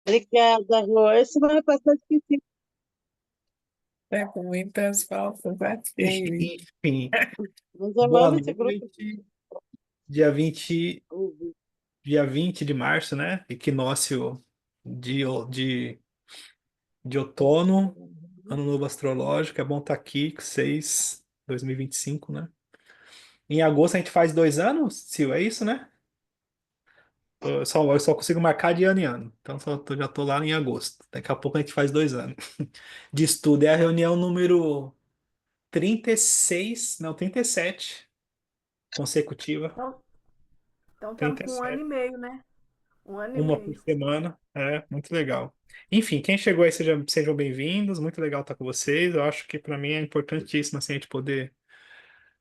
Obrigada, Rô. Semana passada esqueci. Tá com muitas falsas atitudes. Enfim, Mas eu boa amo esse grupo. noite. Dia 20, dia 20 de março, né? Equinócio de, de outono, ano novo astrológico. É bom estar aqui, 6, 2025, né? Em agosto a gente faz 2 anos, Sil, é isso, né? Eu só consigo marcar de ano em ano. Então já tô lá em agosto. Daqui a pouco a gente faz 2 anos. De estudo. É a reunião número 36, não, 37 consecutiva. Então, então estamos trinta e com um ano e sete meio, né? Um ano e Uma por meio. semana. É, muito legal. Enfim, quem chegou aí, sejam bem-vindos. Muito legal estar com vocês. Eu acho que para mim é importantíssimo assim, a gente poder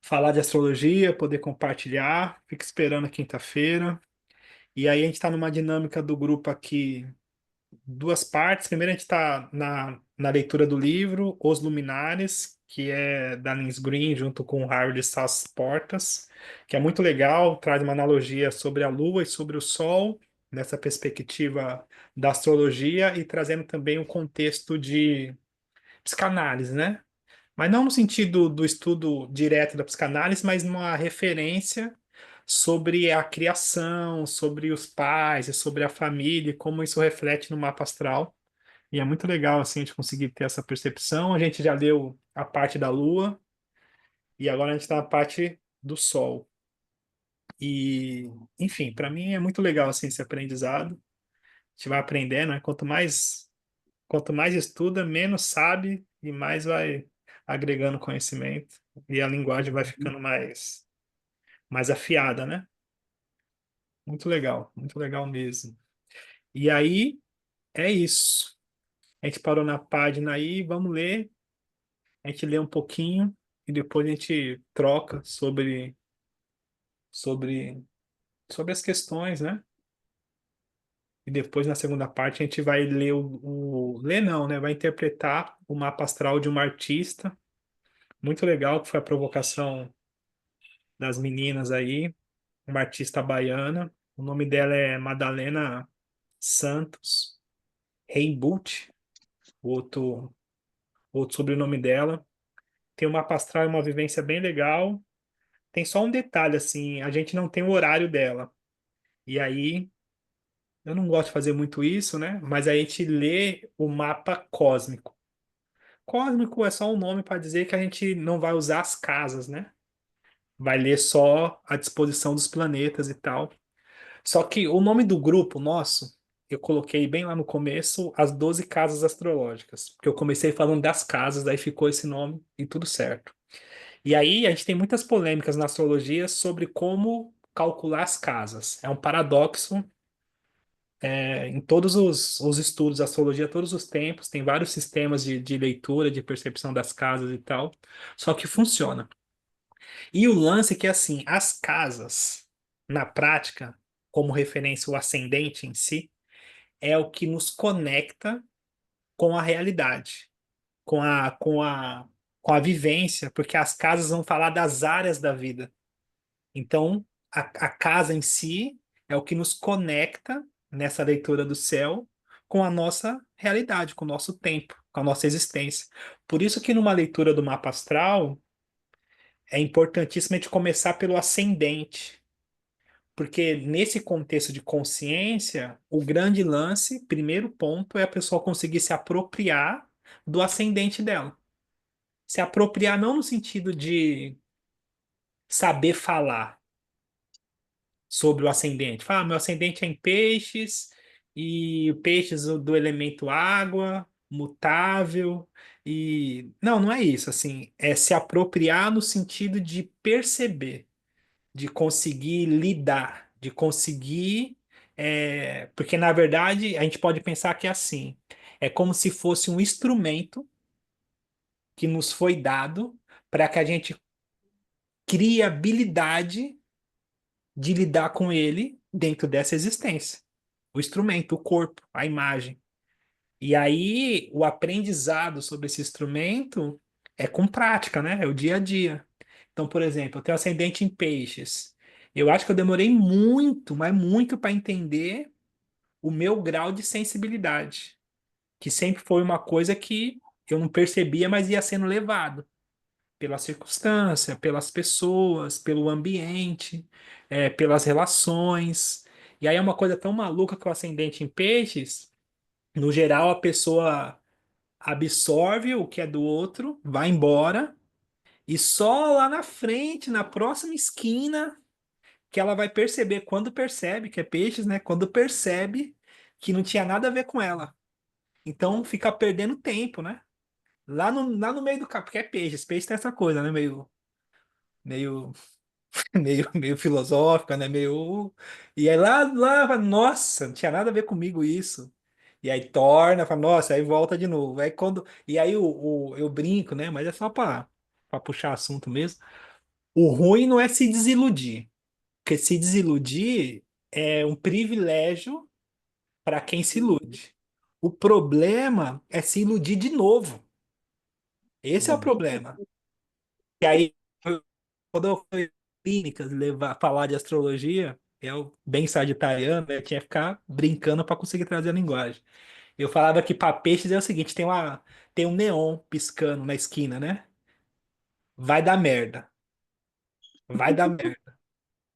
falar de astrologia, poder compartilhar. Fico esperando a quinta-feira. E aí a gente está numa dinâmica do grupo aqui, duas partes. Primeiro a gente está na leitura do livro Os Luminares, que é da Lins Green, junto com o Howard Stas Portas, que é muito legal, traz uma analogia sobre a Lua e sobre o Sol, nessa perspectiva da astrologia, e trazendo também um contexto de psicanálise, né? Mas não no sentido do estudo direto da psicanálise, mas numa referência sobre a criação, sobre os pais e sobre a família, e como isso reflete no mapa astral. E é muito legal assim a gente conseguir ter essa percepção. A gente já leu a parte da Lua e agora a gente está na parte do Sol. E, enfim, para mim é muito legal assim esse aprendizado. A gente vai aprendendo, né? Quanto mais estuda, menos sabe e mais vai agregando conhecimento e a linguagem vai ficando mais afiada, né? Muito legal mesmo. E aí é isso. A gente parou na página aí, vamos ler. A gente lê um pouquinho e depois a gente troca sobre, sobre as questões, né? E depois na segunda parte a gente vai ler ler não, né? Vai interpretar o mapa astral de uma artista muito legal, que foi a provocação das meninas aí, uma artista baiana. O nome dela é Madalena Santos Reimbuth, o outro sobrenome dela. Tem um mapa astral e uma vivência bem legal. Tem só um detalhe, assim, a gente não tem o horário dela. E aí, eu não gosto de fazer muito isso, né? Mas aí a gente lê o mapa cósmico. Cósmico é só um nome para dizer que a gente não vai usar as casas, né? Vai ler só a disposição dos planetas e tal. Só que o nome do grupo nosso, eu coloquei bem lá no começo, as 12 casas astrológicas. Porque eu comecei falando das casas, daí ficou esse nome e tudo certo. E aí a gente tem muitas polêmicas na astrologia sobre como calcular as casas. É um paradoxo em todos os estudos da astrologia, todos os tempos, tem vários sistemas de leitura, de percepção das casas e tal. Só que funciona. E o lance é que, assim, as casas, na prática, como referência o ascendente em si, é o que nos conecta com a realidade, com a vivência, porque as casas vão falar das áreas da vida. Então, a casa em si é o que nos conecta nessa leitura do céu com a nossa realidade, com o nosso tempo, com a nossa existência. Por isso que numa leitura do mapa astral é importantíssimo a gente começar pelo ascendente, porque nesse contexto de consciência, o grande lance, primeiro ponto, é a pessoa conseguir se apropriar do ascendente dela. Se apropriar não no sentido de saber falar sobre o ascendente. Fala, meu ascendente é em peixes, e peixes do elemento água, mutável, e... Não é isso, assim, é se apropriar no sentido de perceber, de conseguir lidar, de conseguir... Porque, na verdade, a gente pode pensar que é assim, é como se fosse um instrumento que nos foi dado para que a gente crie habilidade de lidar com ele dentro dessa existência. O instrumento, o corpo, a imagem. E aí, o aprendizado sobre esse instrumento é com prática, né? É o dia a dia. Então, por exemplo, eu tenho ascendente em peixes. Eu acho que eu demorei muito, mas muito para entender o meu grau de sensibilidade, que sempre foi uma coisa que eu não percebia, mas ia sendo levado pela circunstância, pelas pessoas, pelo ambiente, pelas relações. E aí é uma coisa tão maluca que o ascendente em peixes, no geral, a pessoa absorve o que é do outro, vai embora, e só lá na frente, na próxima esquina, que ela vai perceber, quando percebe, que é peixes, né? Quando percebe que não tinha nada a ver com ela. Então fica perdendo tempo, né? Lá no meio do campo, porque é peixes. Peixe tem essa coisa, né? Meio, meio filosófica, né? Meio. E aí lá, nossa, não tinha nada a ver comigo isso. E aí torna, fala, nossa, aí volta de novo. Aí quando. E aí eu brinco, né? Mas é só pra puxar assunto mesmo. O ruim não é se desiludir. Porque se desiludir é um privilégio para quem se ilude. O problema é se iludir de novo. Esse é o problema. E aí, quando eu fui em clínicas levar, falar de astrologia, eu, bem sagitariano, né, eu tinha que ficar brincando para conseguir trazer a linguagem. Eu falava que para peixes é o seguinte: tem um neon piscando na esquina, né? Vai dar merda. Vai dar merda.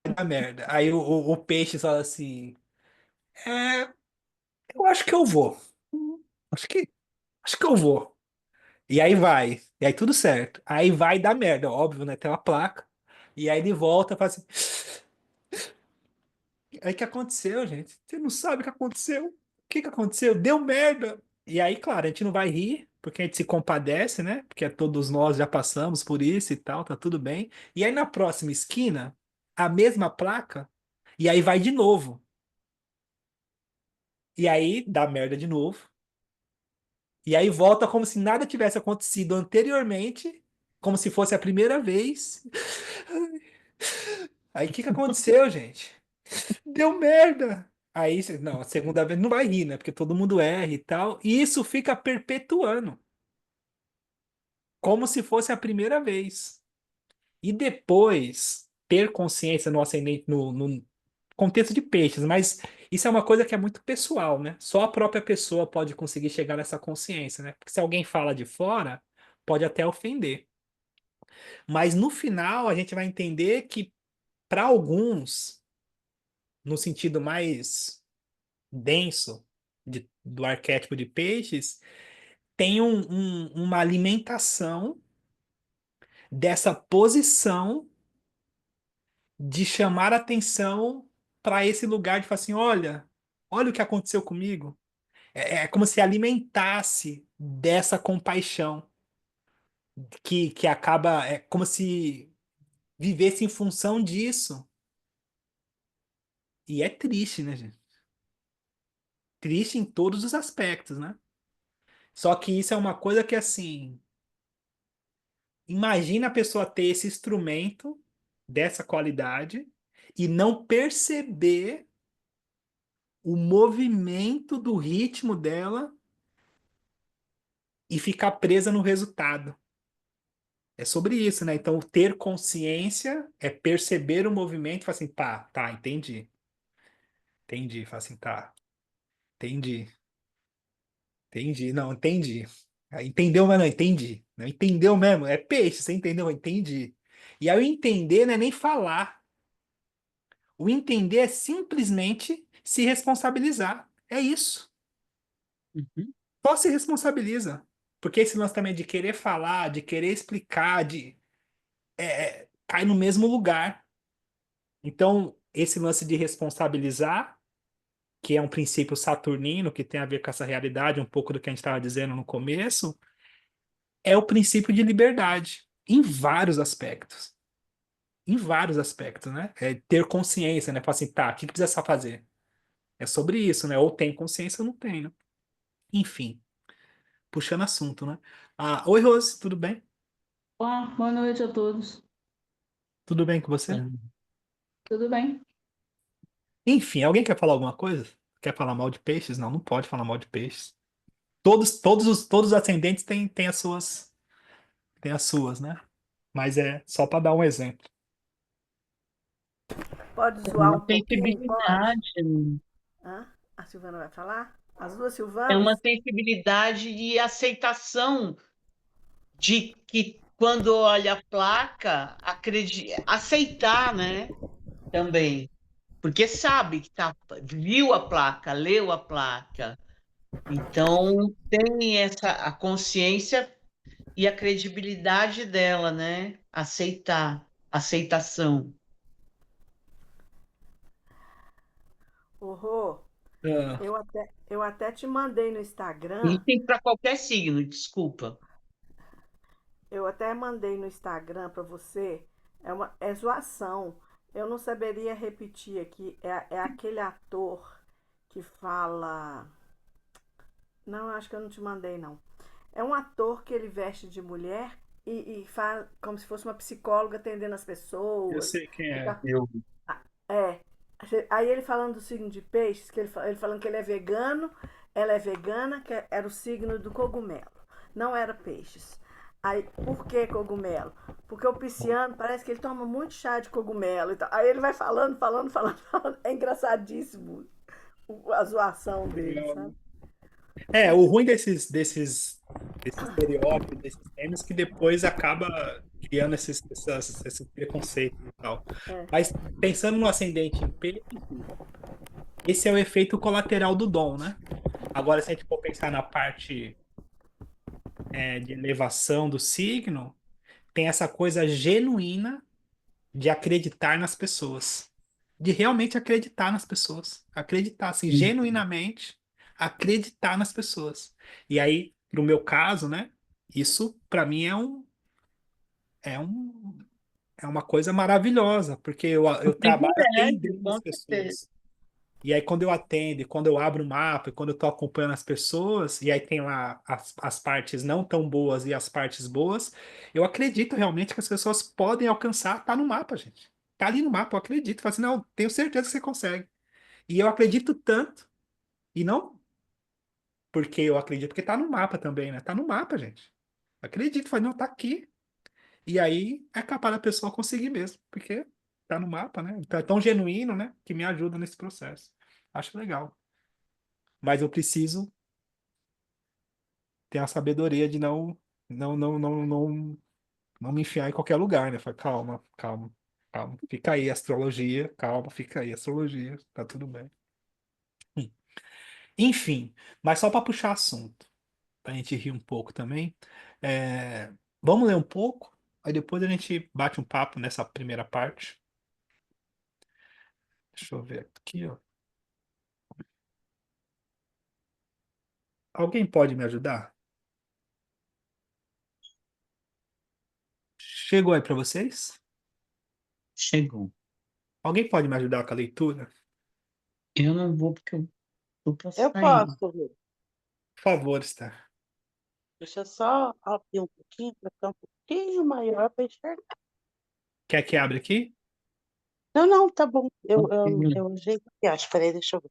Vai dar merda. Aí o peixe fala assim: É, eu acho que eu vou. Acho que, acho que eu vou. E aí vai. E aí tudo certo. Aí vai dar merda, óbvio, né? Tem uma placa. E aí ele volta e fala assim. Aí o que aconteceu, gente? Você não sabe o que aconteceu? O que que aconteceu? Deu merda. E aí, claro, a gente não vai rir, porque a gente se compadece, né? Porque todos nós já passamos por isso e tal, tá tudo bem. E aí na próxima esquina, a mesma placa, e aí vai de novo. E aí dá merda de novo. E aí volta como se nada tivesse acontecido anteriormente, como se fosse a primeira vez. Aí o que que aconteceu, gente? Deu merda. Aí, não, a segunda vez não vai rir, né? Porque todo mundo erra e tal. E isso fica perpetuando, como se fosse a primeira vez. E depois, ter consciência no ascendente, no contexto de peixes, mas isso é uma coisa que é muito pessoal, né? Só a própria pessoa pode conseguir chegar nessa consciência, né? Porque se alguém fala de fora, pode até ofender. Mas no final, a gente vai entender que, para alguns, no sentido mais denso do arquétipo de peixes, tem uma alimentação dessa posição de chamar atenção para esse lugar de falar assim: olha o que aconteceu comigo. É como se alimentasse dessa compaixão que acaba, é como se vivesse em função disso. E é triste, né, gente? Triste em todos os aspectos, né? Só que isso é uma coisa que, assim, imagina a pessoa ter esse instrumento dessa qualidade e não perceber o movimento do ritmo dela e ficar presa no resultado. É sobre isso, né? Então, ter consciência é perceber o movimento e falar assim, pá, tá, entendi. Entendi. Fala assim, tá, entendi. Entendi. Não, entendi. Ah, entendeu, mas não entendi. Não entendeu mesmo? É peixe, você entendeu? Entendi. E aí o entender não é nem falar. O entender é simplesmente se responsabilizar. É isso. Uhum. Só se responsabiliza. Porque esse lance também de querer falar, de querer explicar, cai no mesmo lugar. Então, esse lance de responsabilizar, que é um princípio saturnino, que tem a ver com essa realidade, um pouco do que a gente estava dizendo no começo, é o princípio de liberdade, em vários aspectos. Em vários aspectos, né? É ter consciência, né? Falar assim, tá, o que que precisa fazer? É sobre isso, né? Ou tem consciência ou não tem, né? Enfim, puxando assunto, né? Ah, oi, Rose, tudo bem? Olá, boa noite a todos. Tudo bem com você? Tudo bem? Enfim, alguém quer falar alguma coisa? Quer falar mal de peixes? Não, não pode falar mal de peixes. Todos os ascendentes têm as suas, né? Mas é só para dar um exemplo. Pode É zoar uma um pouquinho? Pode? sensibilidade. Hã? A Silvana vai falar? As duas É uma Silvanas? sensibilidade de aceitação de que quando olha a placa, aceitar, né? Também. Porque sabe que viu a placa, leu a placa. Então tem a consciência e a credibilidade dela, né? Aceitação. Ô, Rô, Ah, eu até te mandei no E Instagram. tem para qualquer signo, desculpa. Eu até mandei no Instagram pra você. É zoação. Eu não saberia repetir aqui. É aquele ator que fala. Não, acho que eu não te mandei, não. É um ator que ele veste de mulher e faz como se fosse uma psicóloga atendendo as eu pessoas. sei quem E é. tá- É. Aí ele falando do signo de peixes, ele falando que ele é vegano, ela é vegana, que era o signo do cogumelo. Não era peixes. Aí, por que cogumelo? Porque o pisciano parece que ele toma muito chá de cogumelo e tal. Aí ele vai falando, falando, falando, falando. É engraçadíssimo a zoação dele, sabe? É, o ruim desses estereótipos, desses memes, que depois acaba criando esses preconceitos e tal. É. Mas pensando no ascendente em peixe, esse é o efeito colateral do dom, né? Agora, se a gente for pensar na parte de elevação do signo, tem essa coisa genuína de acreditar nas pessoas, de realmente acreditar nas pessoas, acreditar assim, genuinamente acreditar nas pessoas. E aí, no meu caso, né, isso para mim é um é uma coisa maravilhosa, porque eu Um trabalho privilégio, atendendo com as certeza. pessoas. E aí, quando eu atendo, e quando eu abro o mapa, e quando eu tô acompanhando as pessoas, e aí tem lá as partes não tão boas e as partes boas, eu acredito realmente que as pessoas podem alcançar, tá no mapa, gente. Tá ali no mapa, eu acredito. Falo assim, não, tenho certeza que você consegue. E eu acredito tanto, e não porque eu acredito, porque tá no mapa também, né? Tá no mapa, gente. Acredito, falo, não, tá aqui. E aí é capaz da pessoa conseguir mesmo, porque tá no mapa, né? Então é tão genuíno, né? Que me ajuda nesse processo. Acho legal. Mas eu preciso ter a sabedoria de não me enfiar em qualquer lugar, né? Fala, calma, calma, calma. Fica aí, astrologia, calma, fica aí, astrologia, tá tudo bem. Hum. Enfim, mas só para puxar assunto, pra gente rir um pouco também. é, Vamos ler um pouco, aí depois a gente bate um papo nessa primeira parte. Deixa eu ver aqui, ó. Alguém pode me ajudar? Chegou aí para vocês? Chegou. Alguém pode me ajudar com a leitura? Eu não vou porque eu tô pra Eu sair. posso, Rô. Por favor, Esther. Deixa eu só abrir um pouquinho para ficar um pouquinho maior para enxergar. Quer que abra aqui? Não, não, tá bom. Eu, Ok. eu, eu ajeito aqui, acho. Peraí, deixa eu ver.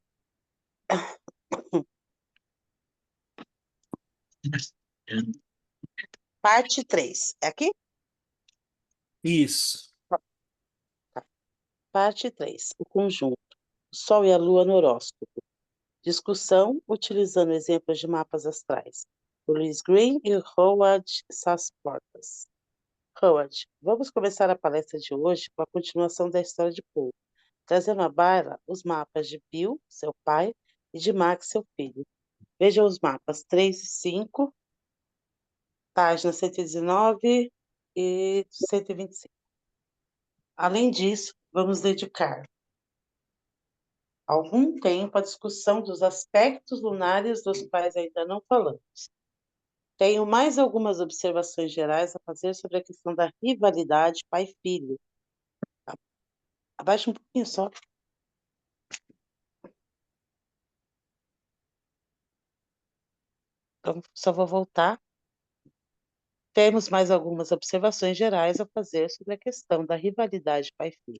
Parte 3. É aqui? Isso. Parte 3. O conjunto. O Sol e a Lua no horóscopo. Discussão utilizando exemplos de mapas astrais. O Louis Green e o Howard Sass-Portas. Howard, vamos começar a palestra de hoje com a continuação da história de Paul, trazendo à baila os mapas de Bill, seu pai, e de Max, seu filho. Veja os mapas 3 e 5, páginas 119 e 125. Além disso, vamos dedicar algum tempo à discussão dos aspectos lunares dos quais ainda não falamos. Tenho mais algumas observações gerais a fazer sobre a questão da rivalidade pai-filho. Abaixa um pouquinho só. Então, só vou voltar. Temos mais algumas observações gerais a fazer sobre a questão da rivalidade pai-filho.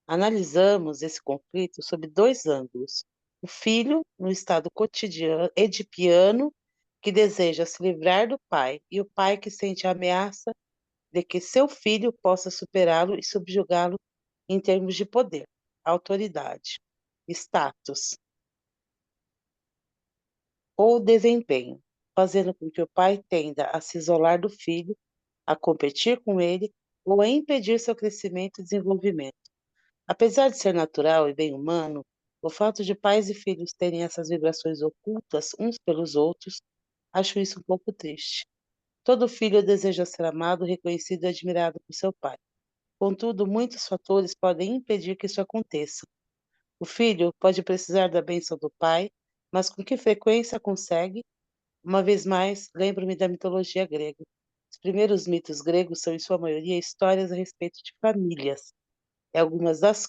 Analisamos esse conflito sob dois ângulos. O filho, no estado cotidiano, edipiano, que deseja se livrar do pai, e o pai que sente a ameaça de que seu filho possa superá-lo e subjugá-lo em termos de poder, autoridade, status. ou desempenho, fazendo com que o pai tenda a se isolar do filho, a competir com ele ou a impedir seu crescimento e desenvolvimento. Apesar de ser natural e bem humano, o fato de pais e filhos terem essas vibrações ocultas uns pelos outros, acho isso um pouco triste. Todo filho deseja ser amado, reconhecido e admirado por seu pai. Contudo, muitos fatores podem impedir que isso aconteça. O filho pode precisar da bênção do pai, mas com que frequência consegue? Uma vez mais, lembro-me da mitologia grega. Os primeiros mitos gregos são, em sua maioria, histórias a respeito de famílias. E algumas das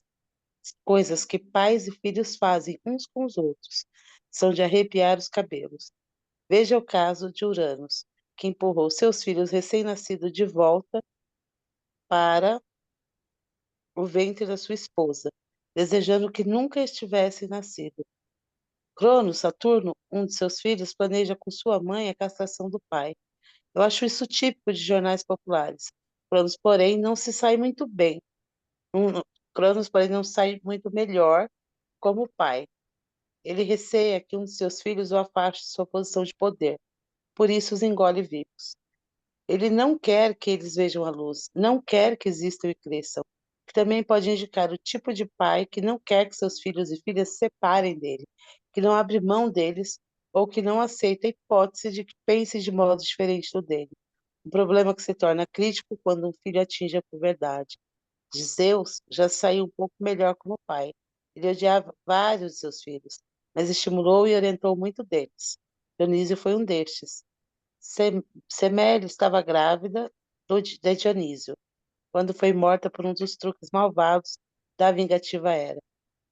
coisas que pais e filhos fazem uns com os outros são de arrepiar os cabelos. Veja o caso de Uranus, que empurrou seus filhos recém-nascidos de volta para o ventre da sua esposa, desejando que nunca estivessem nascido. Cronos, Saturno, um de seus filhos, planeja com sua mãe a castração do pai. Eu acho isso típico de jornais populares. Cronos, porém, não se sai muito bem. Cronos, porém, não sai muito melhor como pai. Ele receia que um de seus filhos o afaste de sua posição de poder. Por isso os engole vivos. Ele não quer que eles vejam a luz, não quer que existam e cresçam. Que também pode indicar o tipo de pai que não quer que seus filhos e filhas se separem dele, que não abre mão deles ou que não aceita a hipótese de que pense de modo diferente do dele. Um problema que se torna crítico quando um filho atinge a puberdade. Zeus já saiu um pouco melhor como pai. Ele odiava vários de seus filhos, mas estimulou e orientou muito deles. Dionísio foi um destes. Semélia estava grávida de Dionísio, quando foi morta por um dos truques malvados da vingativa Hera.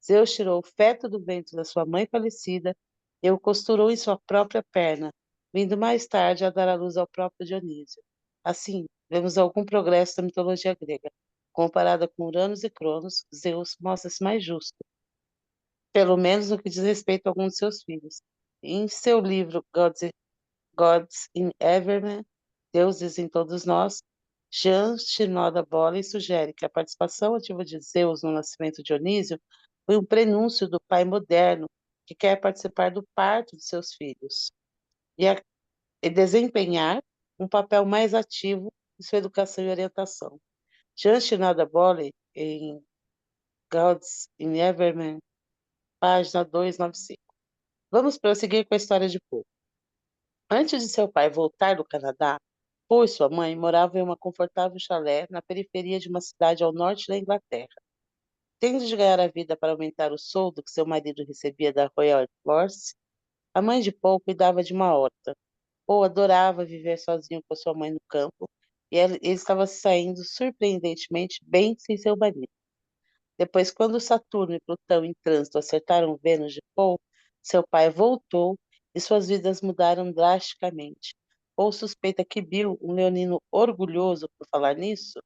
Zeus tirou o feto do ventre da sua mãe falecida e o costurou em sua própria perna, vindo mais tarde a dar à luz ao próprio Dionísio. Assim, vemos algum progresso da mitologia grega. Comparada com Uranus e Cronos, Zeus mostra-se mais justo, pelo menos no que diz respeito a alguns de seus filhos. Em seu livro Gods in Everyman, Deuses em Todos Nós, Jean Shinoda Bolen sugere que a participação ativa de Zeus no nascimento de Dionísio foi um prenúncio do pai moderno que quer participar do parto de seus filhos e, e desempenhar um papel mais ativo em sua educação e orientação. Jean Shinoda Bolen, em Gods in Everyman, página 295. Vamos prosseguir com a história de Poe. Antes de seu pai voltar do Canadá, Poe e sua mãe moravam em uma confortável chalé na periferia de uma cidade ao norte da Inglaterra. Tendo de ganhar a vida para aumentar o soldo que seu marido recebia da Royal Air Force, a mãe de Poe cuidava de uma horta. Poe adorava viver sozinho com sua mãe no campo e ele estava saindo surpreendentemente bem sem seu marido. Depois, quando Saturno e Plutão em trânsito acertaram Vênus de Poe, seu pai voltou e suas vidas mudaram drasticamente. Poe suspeita que Bill, um leonino orgulhoso por falar nisso,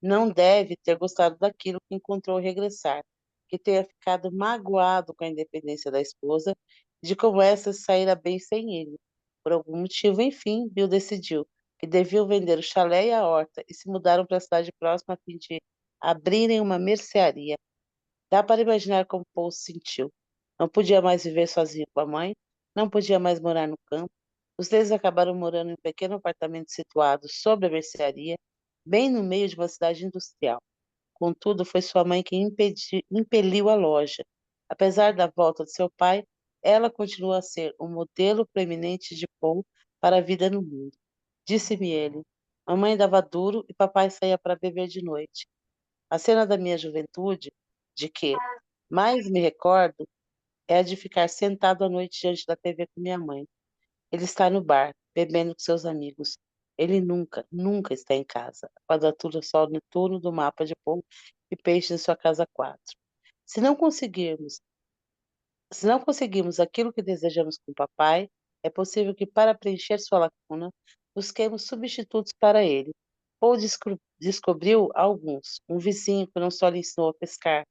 não deve ter gostado daquilo que encontrou ao regressar, que tenha ficado magoado com a independência da esposa e de como essa saíra bem sem ele. Por algum motivo, enfim, Bill decidiu que deviam vender o chalé e a horta e se mudaram para a cidade próxima a fim de abrirem uma mercearia. Dá para imaginar como Paul se sentiu. Não podia mais viver sozinho com a mãe, não podia mais morar no campo. Os três acabaram morando em um pequeno apartamento situado sobre a mercearia, bem no meio de uma cidade industrial. Contudo, foi sua mãe quem impeliu a loja. Apesar da volta de seu pai, ela continua a ser o modelo preeminente de Paul para a vida no mundo. Disse-me ele. Mamãe dava duro e papai saía para beber de noite. A cena da minha juventude, de que mais me recordo, é a de ficar sentado à noite diante da TV com minha mãe. Ele está no bar, bebendo com seus amigos. Ele nunca, nunca está em casa. A quadratura sol noturno do mapa de Paul e peixe em sua casa 4. Se não conseguirmos, se não conseguimos aquilo que desejamos com o papai, é possível que para preencher sua lacuna, busquemos substitutos para ele. Paul descobriu alguns, um vizinho que não só lhe ensinou a pescar,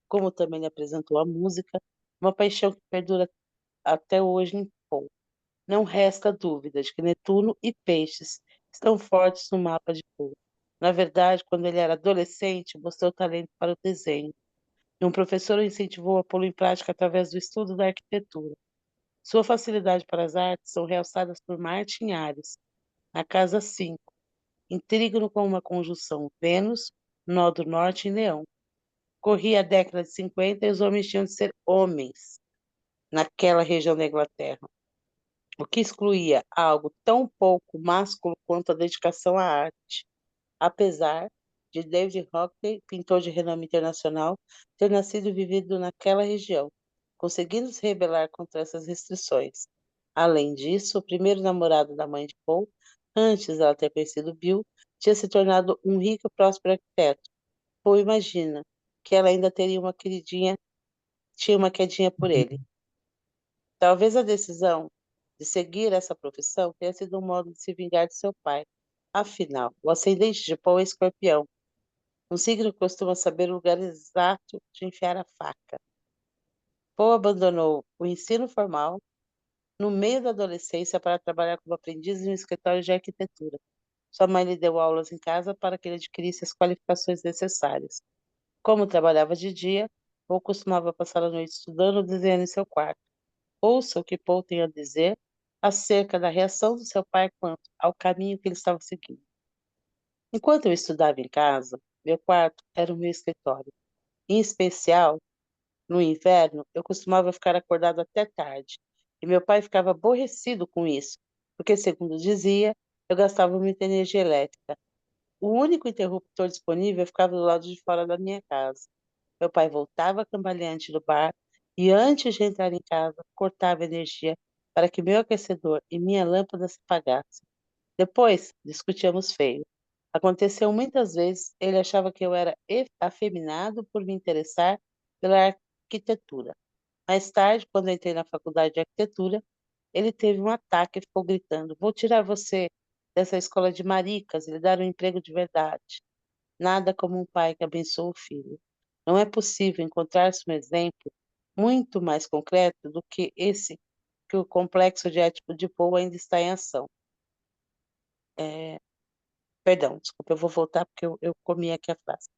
como também lhe apresentou a música, uma paixão que perdura até hoje em Paul. Não resta dúvida de que Netuno e Peixes estão fortes no mapa de Poe. Na verdade, quando ele era adolescente, mostrou talento para o desenho, e um professor o incentivou a pô-lo em prática através do estudo da arquitetura. Sua facilidade para as artes são realçadas por Marte em Áries, na casa 5, em trígono com uma conjunção Vênus, nó do norte em Leão. Corria a década de 50 e os homens tinham de ser homens naquela região da Inglaterra, o que excluía algo tão pouco másculo quanto a dedicação à arte, apesar de David Hockney, pintor de renome internacional, ter nascido e vivido naquela região, conseguindo se rebelar contra essas restrições. Além disso, o primeiro namorado da mãe de Paul, antes dela ter conhecido Bill, tinha se tornado um rico e próspero arquiteto. Paul imagina que ela ainda tinha uma quedinha por ele. Talvez a decisão de seguir essa profissão tenha sido um modo de se vingar de seu pai. Afinal, o ascendente de Paul é Escorpião, um signo que costuma saber o lugar exato de enfiar a faca. Paul abandonou o ensino formal no meio da adolescência para trabalhar como aprendiz em um escritório de arquitetura. Sua mãe lhe deu aulas em casa para que ele adquirisse as qualificações necessárias. Como trabalhava de dia, Paul costumava passar a noite estudando ou desenhando em seu quarto. Ouça o que Paul tem a dizer acerca da reação do seu pai quanto ao caminho que ele estava seguindo. Enquanto eu estudava em casa, meu quarto era o meu escritório. Em especial, no inverno, eu costumava ficar acordado até tarde, e meu pai ficava aborrecido com isso, porque, segundo dizia, eu gastava muita energia elétrica. O único interruptor disponível ficava do lado de fora da minha casa. Meu pai voltava cambaleante do bar e, antes de entrar em casa, cortava a energia para que meu aquecedor e minha lâmpada se apagassem. Depois, discutíamos feio. Aconteceu muitas vezes, ele achava que eu era afeminado por me interessar pela arquitetura. Mais tarde, quando entrei na faculdade de arquitetura, ele teve um ataque e ficou gritando: Vou tirar você dessa escola de maricas e lhe dar um emprego de verdade. Nada como um pai que abençoa o filho. Não é possível encontrar-se um exemplo muito mais concreto do que esse que o complexo de Édipo de Paul ainda está em ação. Perdão, desculpa, eu vou voltar porque eu comi aqui a frase.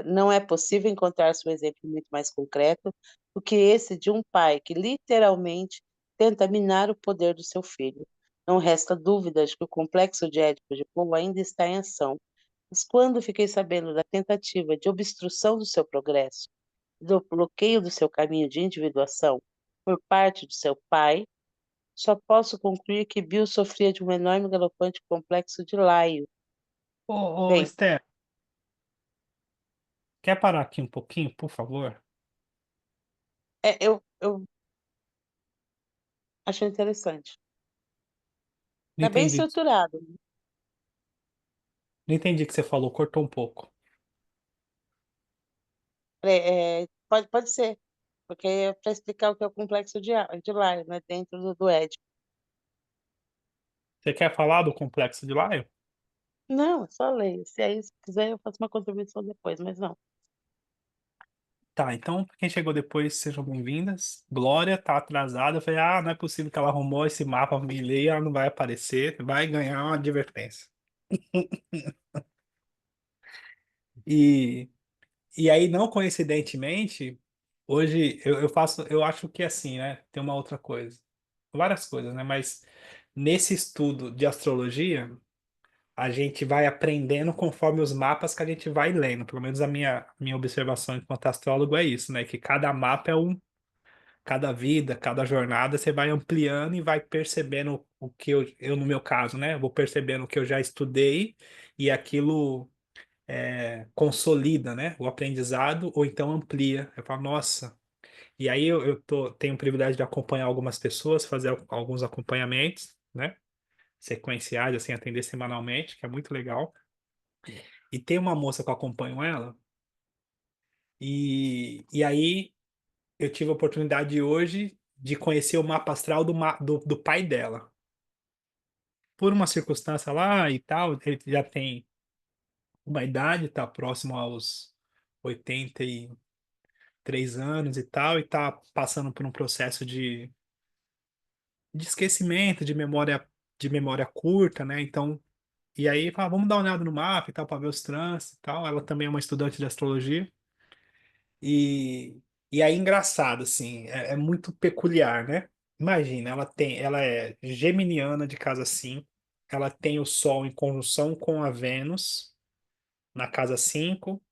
Não é possível encontrar-se um exemplo muito mais concreto do que esse de um pai que literalmente tenta minar o poder do seu filho. Não resta dúvida de que o complexo de Édipo de Paul ainda está em ação. Mas quando fiquei sabendo da tentativa de obstrução do seu progresso, do bloqueio do seu caminho de individuação por parte do seu pai, só posso concluir que Bill sofria de um enorme e galopante complexo de Laio. Ô, Bem, Esther, quer parar aqui um pouquinho, por favor? eu acho interessante. Não Está bem entendi. estruturado. Não entendi o que você falou, cortou um pouco. Pode ser, porque é para explicar o que é o complexo de Laio, né, dentro do Édipo. Você quer falar do complexo de Lyell? Não, é só ler. Se aí, se quiser, eu faço uma contribuição depois, mas não. Tá, então, pra quem chegou depois, sejam bem-vindas. Glória tá atrasada. Eu falei, não é possível que ela arrumou esse mapa pra me ler, ela não vai aparecer, vai ganhar uma advertência. E, e aí, não coincidentemente, hoje eu acho que assim, né? Tem uma outra coisa. Várias coisas, né? Mas nesse estudo de astrologia, a gente vai aprendendo conforme os mapas que a gente vai lendo. Pelo menos a minha observação enquanto astrólogo é isso, né? Que cada mapa é cada vida, cada jornada, você vai ampliando e vai percebendo o que no meu caso, né? Vou percebendo o que eu já estudei e aquilo consolida, né? O aprendizado ou então amplia. Eu falo, nossa. E aí tenho o privilégio de acompanhar algumas pessoas, fazer alguns acompanhamentos, né? Sequenciais, assim, atender semanalmente, que é muito legal. E tem uma moça que eu acompanho ela, e aí eu tive a oportunidade hoje de conhecer o mapa astral do pai dela. Por uma circunstância lá e tal, ele já tem uma idade, está próximo aos 83 anos e está passando por um processo de esquecimento, de memória curta, né? Então, e aí, fala, vamos dar uma olhada no mapa e tal, para ver os trânsitos e tal. Ela também é uma estudante de astrologia. E, e aí, engraçado, assim, é muito peculiar, né? imagina, ela é geminiana de casa 5, ela tem o Sol em conjunção com a Vênus na casa 5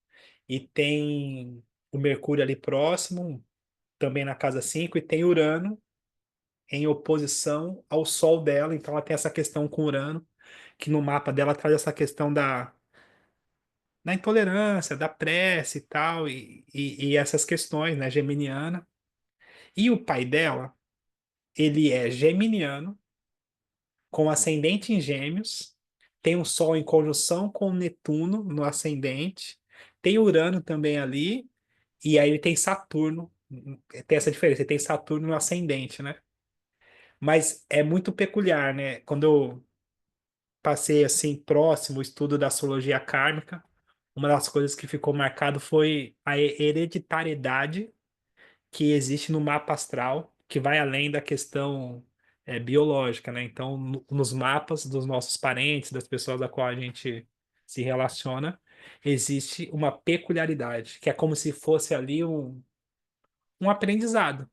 e tem o Mercúrio ali próximo, também na casa 5 e tem Urano em oposição ao Sol dela, então ela tem essa questão com Urano, que no mapa dela traz essa questão da intolerância, da prece e tal, e essas questões, né, geminiana. E o pai dela, ele é geminiano, com ascendente em Gêmeos, tem o Sol em conjunção com Netuno no ascendente, tem Urano também ali, e aí ele tem Saturno, tem essa diferença, ele tem Saturno no ascendente, né? Mas é muito peculiar, né? Quando eu passei assim próximo o estudo da astrologia kármica, uma das coisas que ficou marcado foi a hereditariedade que existe no mapa astral, que vai além da questão biológica, né? Então, nos mapas dos nossos parentes, das pessoas da qual a gente se relaciona, existe uma peculiaridade, que é como se fosse ali um aprendizado.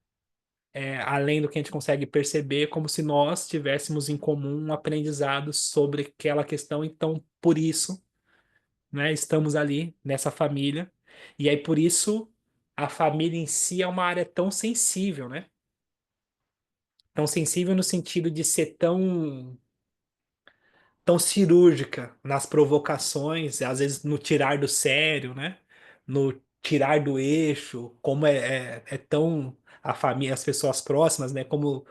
Além do que a gente consegue perceber, como se nós tivéssemos em comum um aprendizado sobre aquela questão. Então, por isso, né, estamos ali nessa família. E aí, por isso, a família em si é uma área tão sensível, né? Tão sensível no sentido de ser tão cirúrgica nas provocações, às vezes no tirar do sério, né? No tirar do eixo, como é tão a família, as pessoas próximas, né? Como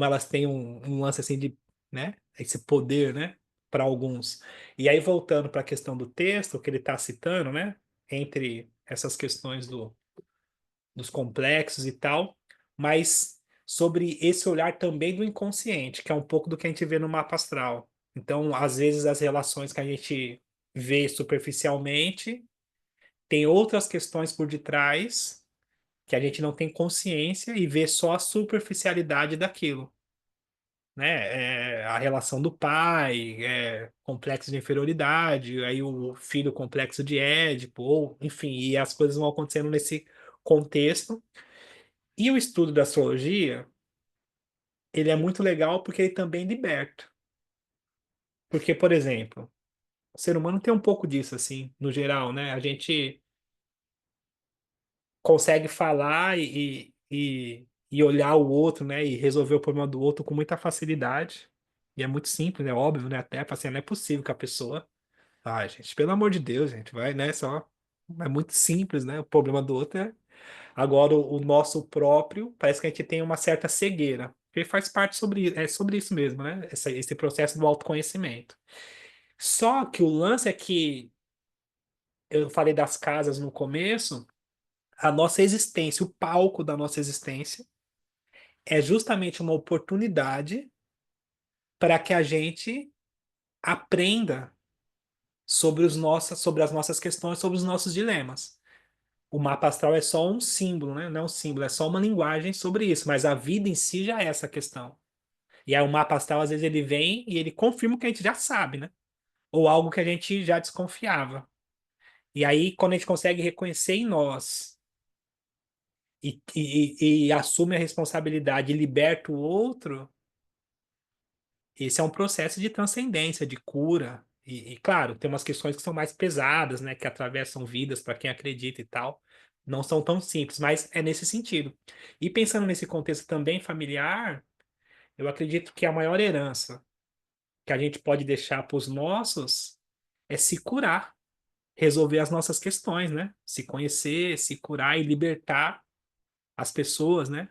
elas têm um lance assim de, né? Esse poder, né? Para alguns. E aí, voltando para a questão do texto que ele está citando, né? Entre essas questões dos complexos e tal, mas sobre esse olhar também do inconsciente, que é um pouco do que a gente vê no mapa astral. Então, às vezes, as relações que a gente vê superficialmente tem outras questões por detrás que a gente não tem consciência e vê só a superficialidade daquilo, né? A relação do pai, complexo de inferioridade, aí o filho complexo de Édipo, ou enfim, e as coisas vão acontecendo nesse contexto. E o estudo da astrologia, ele é muito legal porque ele também liberta. Porque, por exemplo, o ser humano tem um pouco disso, assim, no geral, né? A gente consegue falar e olhar o outro, né? E resolver o problema do outro com muita facilidade. E é muito simples, é óbvio, né? Até, assim, não é possível que a pessoa... Ah, gente, pelo amor de Deus, gente, vai, né? Só... É muito simples, né? O problema do outro é... Agora, o nosso próprio, parece que a gente tem uma certa cegueira. Porque faz parte sobre isso mesmo, né? Esse processo do autoconhecimento. Só que o lance é que eu falei das casas no começo, a nossa existência, o palco da nossa existência, é justamente uma oportunidade para que a gente aprenda sobre as nossas questões, sobre os nossos dilemas. O mapa astral é só um símbolo, né? Não é um símbolo, é só uma linguagem sobre isso, mas a vida em si já é essa questão. E aí o mapa astral, às vezes, ele vem e ele confirma o que a gente já sabe, né? Ou algo que a gente já desconfiava. E aí, quando a gente consegue reconhecer em nós e assume a responsabilidade e liberta o outro, esse é um processo de transcendência, de cura. Claro, tem umas questões que são mais pesadas, né? Que atravessam vidas para quem acredita e tal. Não são tão simples, mas é nesse sentido. E pensando nesse contexto também familiar, eu acredito que a maior herança que a gente pode deixar para os nossos é se curar, resolver as nossas questões, né? Se conhecer, se curar e libertar as pessoas, né?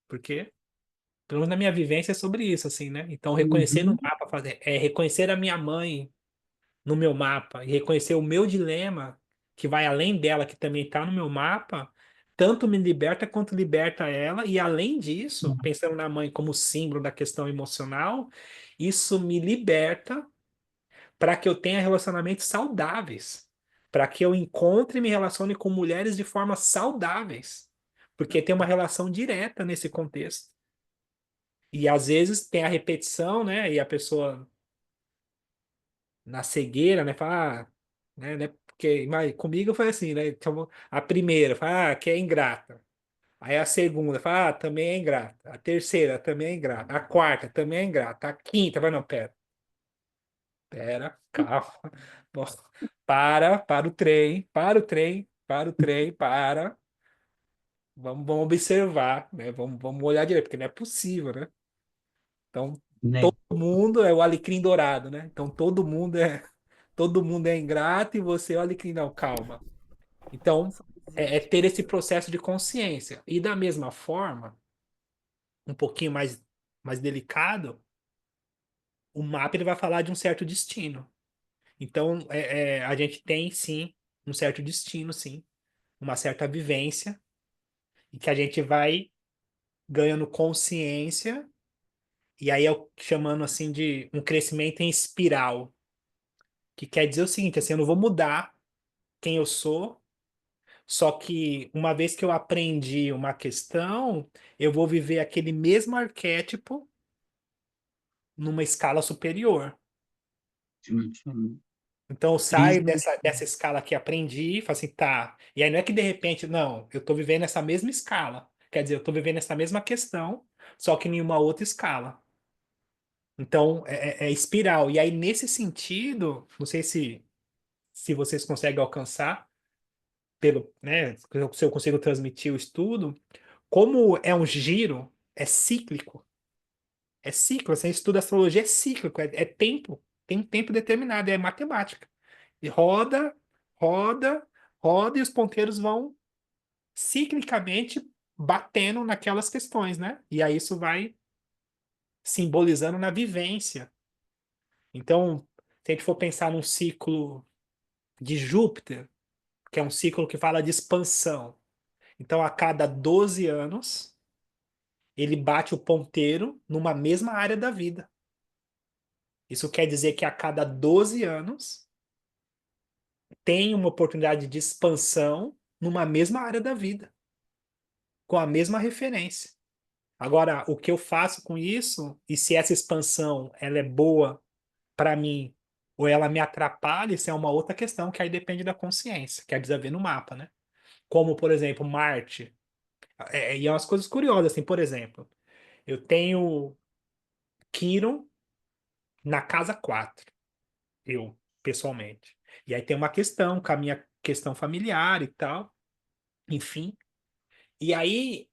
Porque, pelo menos na minha vivência, é sobre isso, assim, né? Então, reconhecer no Uhum. mapa, reconhecer a minha mãe no meu mapa e reconhecer o meu dilema, que vai além dela, que também está no meu mapa, tanto me liberta quanto liberta ela. E, além disso, pensando na mãe como símbolo da questão emocional, isso me liberta para que eu tenha relacionamentos saudáveis, para que eu encontre e me relacione com mulheres de forma saudáveis, porque tem uma relação direta nesse contexto. E às vezes tem a repetição, né? E a pessoa na cegueira, né? Fala, né? Porque mas comigo foi assim, né? Então, a primeira, fala, que é ingrata. Aí a segunda fala, também é ingrata. A terceira também é ingrata. A quarta também é ingrata. A quinta, vai, não, pera, calma. Nossa, para o trem, para. Vamos observar, né? Vamos olhar direito, porque não é possível, né? Então, Né? todo mundo é o alecrim dourado, né? Então, todo mundo é ingrato e você é o alecrim. Não, calma. Então, Só é existe ter esse isso. processo de consciência. E da mesma forma, um pouquinho mais delicado, o mapa ele vai falar de um certo destino. Então, a gente tem, sim, um certo destino, sim, uma certa vivência, e que a gente vai ganhando consciência, e aí eu chamando assim de um crescimento em espiral, que quer dizer o seguinte, assim, eu não vou mudar quem eu sou, só que uma vez que eu aprendi uma questão, eu vou viver aquele mesmo arquétipo numa escala superior. Então eu saio Prisma. dessa escala que aprendi e falo assim, tá. E aí não é que de repente, não, eu tô vivendo essa mesma escala. Quer dizer, eu tô vivendo essa mesma questão, só que em uma outra escala. Então é espiral. E aí, nesse sentido, não sei se vocês conseguem alcançar, né, se eu consigo transmitir o estudo, como é um giro, é cíclico. É ciclo, assim, estuda astrologia é cíclico, é tempo, tem um tempo determinado, é matemática. E roda, roda, roda, e os ponteiros vão ciclicamente batendo naquelas questões, né? E aí isso vai simbolizando na vivência. Então, se a gente for pensar num ciclo de Júpiter, que é um ciclo que fala de expansão. Então, a cada 12 anos, ele bate o ponteiro numa mesma área da vida. Isso quer dizer que a cada 12 anos tem uma oportunidade de expansão numa mesma área da vida, com a mesma referência. Agora, o que eu faço com isso, e se essa expansão ela é boa para mim, ou ela me atrapalha, isso é uma outra questão que aí depende da consciência, que é precisa ver no mapa, né? Como, por exemplo, Marte. E é umas coisas curiosas, assim, por exemplo, eu tenho Quiron na casa 4, eu, pessoalmente. E aí tem uma questão com a minha questão familiar e tal, enfim. E aí,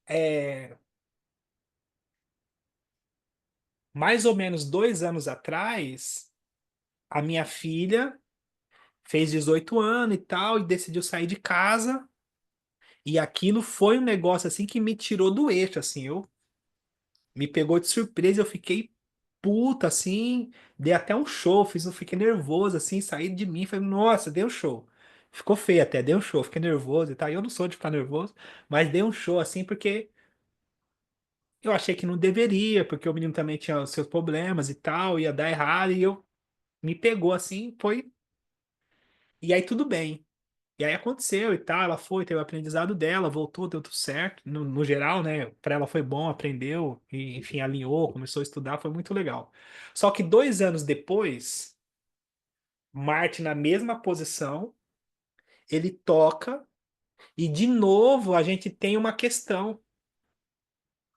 mais ou menos 2 anos atrás, a minha filha fez 18 anos e tal, e decidiu sair de casa. E aquilo foi um negócio assim que me tirou do eixo, assim, eu me pegou de surpresa, eu fiquei puta, assim, dei até um show, fiquei nervoso, assim, saí de mim, falei, nossa, dei um show. Ficou feio até, dei um show, fiquei nervoso e tal. E eu não sou de ficar nervoso, mas dei um show, assim, porque eu achei que não deveria, porque o menino também tinha os seus problemas e tal, ia dar errado, e eu me pegou assim, foi. E aí tudo bem. E aí aconteceu e tal, ela foi, teve o aprendizado dela, voltou, deu tudo certo. No geral, né, para ela foi bom, aprendeu, e enfim, alinhou, começou a estudar, foi muito legal. Só que 2 anos depois, Marte na mesma posição, ele toca, e de novo a gente tem uma questão.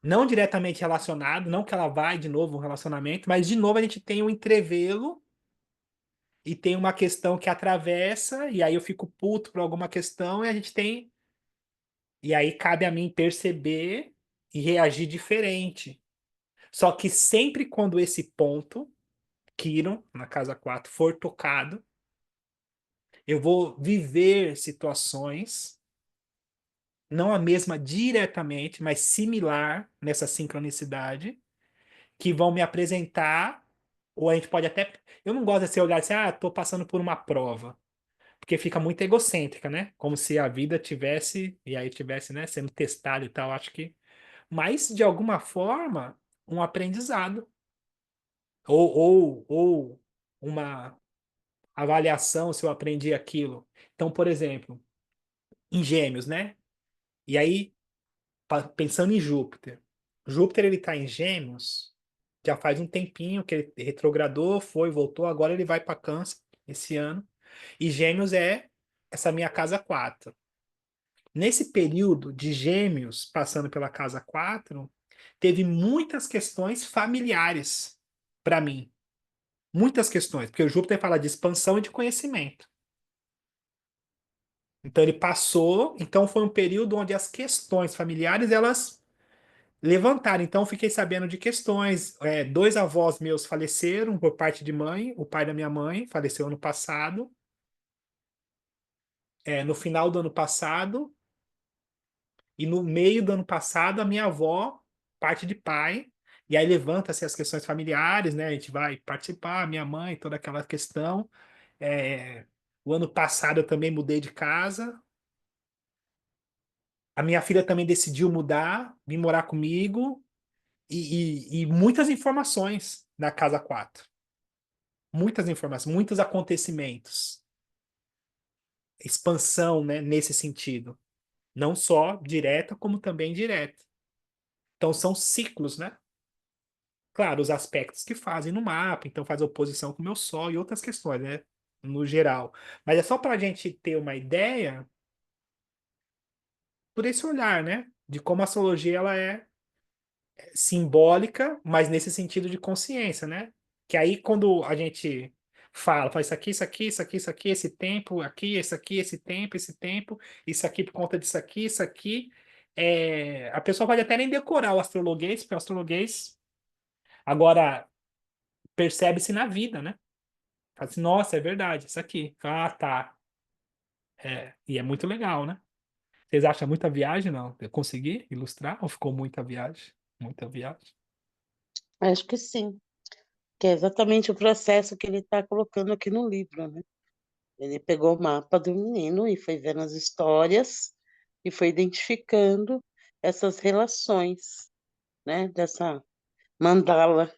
Não diretamente relacionado, não que ela vai de novo um relacionamento, mas de novo a gente tem um entrevelo e tem uma questão que atravessa, e aí eu fico puto por alguma questão, e a gente tem. E aí cabe a mim perceber e reagir diferente. Só que sempre quando esse ponto, Quiron, na casa 4 for tocado, eu vou viver situações, não a mesma diretamente, mas similar nessa sincronicidade que vão me apresentar, ou a gente pode até. Eu não gosto desse olhar assim, tô passando por uma prova, porque fica muito egocêntrica, né? Como se a vida tivesse, e aí tivesse, né, sendo testada e tal, acho que. Mas, de alguma forma, um aprendizado, ou uma avaliação se eu aprendi aquilo. Então, por exemplo, em Gêmeos, né? E aí, pensando em Júpiter. Júpiter, ele está em Gêmeos já faz um tempinho que ele retrogradou, foi, voltou, agora ele vai para Câncer esse ano. E Gêmeos é essa minha casa 4. Nesse período de Gêmeos, passando pela casa 4, teve muitas questões familiares para mim. Muitas questões, porque o Júpiter fala de expansão e de conhecimento. Então ele passou, então foi um período onde as questões familiares elas levantaram. Então eu fiquei sabendo de questões. Dois avós meus faleceram por parte de mãe, o pai da minha mãe faleceu ano passado. No final do ano passado, e no meio do ano passado, a minha avó, parte de pai, e aí levanta-se as questões familiares, né? A gente vai participar, minha mãe, toda aquela questão. É, o ano passado eu também mudei de casa. A minha filha também decidiu mudar, vir morar comigo, e muitas informações na casa 4. Muitas informações, muitos acontecimentos. Expansão, né, nesse sentido. Não só direta, como também indireta. Então são ciclos, né? Claro, os aspectos que fazem no mapa, então faz oposição com o meu Sol e outras questões, né? No geral. Mas é só para a gente ter uma ideia por esse olhar, né? De como a astrologia ela é simbólica, mas nesse sentido de consciência, né? Que aí quando a gente faz isso aqui, isso aqui, isso aqui, isso aqui, esse tempo aqui, esse aqui, esse tempo, isso aqui por conta disso aqui, isso aqui, a pessoa pode até nem decorar o astrologuês, porque o astrologuês agora percebe-se na vida, né? Fala assim, nossa, é verdade, isso aqui. Ah, tá. E é muito legal, né? Vocês acham muita viagem, não? Eu consegui ilustrar ou ficou muita viagem? Muita viagem? Acho que sim, que é exatamente o processo que ele está colocando aqui no livro, né? Ele pegou o mapa do menino e foi vendo as histórias e foi identificando essas relações, né? Dessa mandala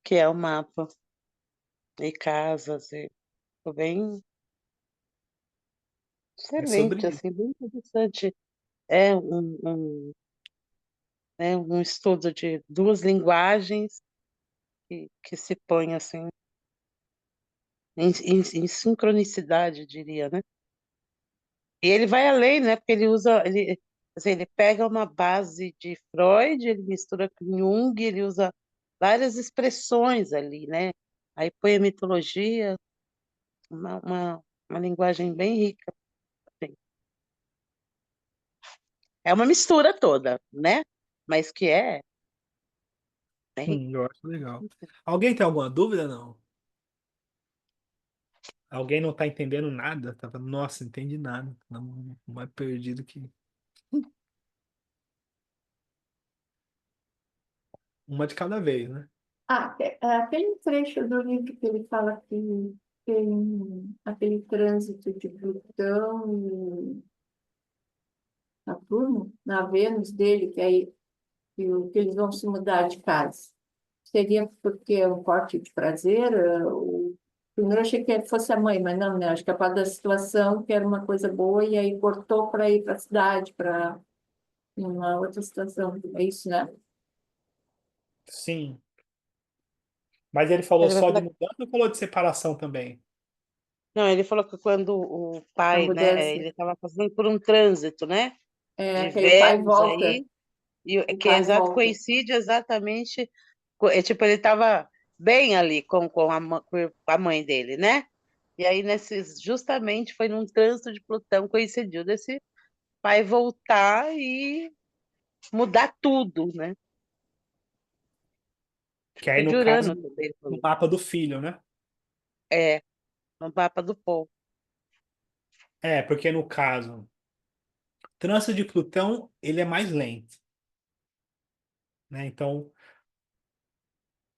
que é o mapa e casas e ficou bem É sobre excelente, isso. assim, bem interessante. É um estudo de duas linguagens que se põe assim em sincronicidade, diria, né? E ele vai além, né? Porque assim, ele pega uma base de Freud, ele mistura com Jung, ele usa várias expressões ali, né? Aí põe a mitologia, uma linguagem bem rica, assim. É uma mistura toda, né? Mas que é rica. Eu acho legal. Alguém tem alguma dúvida, não? Alguém não tá entendendo nada? Tá falando, nossa, não entendi nada. Não, mais perdido que uma de cada vez, né? Aquele trecho do livro que ele fala que tem aquele trânsito de Plutão e Saturno, na Vênus dele, que aí que eles vão se mudar de casa. Seria porque é um corte de prazer? Primeiro eu achei que fosse a mãe, mas não, né? Acho que é para da situação, que era uma coisa boa, e aí cortou para ir para a cidade, para uma outra situação. É isso, né? Sim. Mas ele falou Ele vai só de falar, mudança ou falou de separação também? não, ele falou que quando o A pai, né, mudança. ele estava passando por um trânsito, né, É de aquele vai e Vênus volta. aí, e O que é pai exato volta. coincide exatamente, tipo, ele estava bem ali com a mãe dele, né? E aí justamente foi num trânsito de Plutão coincidiu desse pai voltar e mudar tudo, né? Que aí, Tipo de no caso, Urano também, ele no falou. mapa do filho, né? É, no mapa do povo. Porque no caso, o trânsito de Plutão, ele é mais lento, né? Então,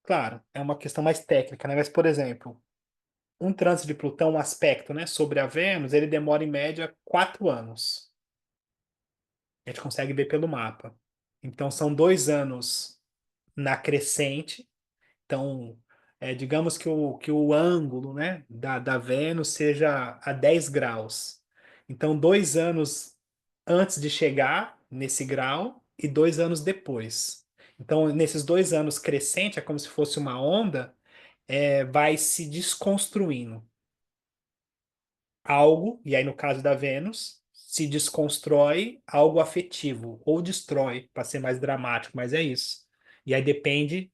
claro, é uma questão mais técnica, né? Mas, por exemplo, um trânsito de Plutão, um aspecto, né, sobre a Vênus, ele demora em média 4 anos. A gente consegue ver pelo mapa. Então, são 2 anos na crescente. Então, digamos que o ângulo, né, da Vênus seja a 10 graus. Então, 2 anos antes de chegar nesse grau e 2 anos depois. Então, nesses 2 anos crescente, é como se fosse uma onda, vai se desconstruindo algo, e aí no caso da Vênus, se desconstrói algo afetivo, ou destrói, para ser mais dramático, mas é isso. E aí depende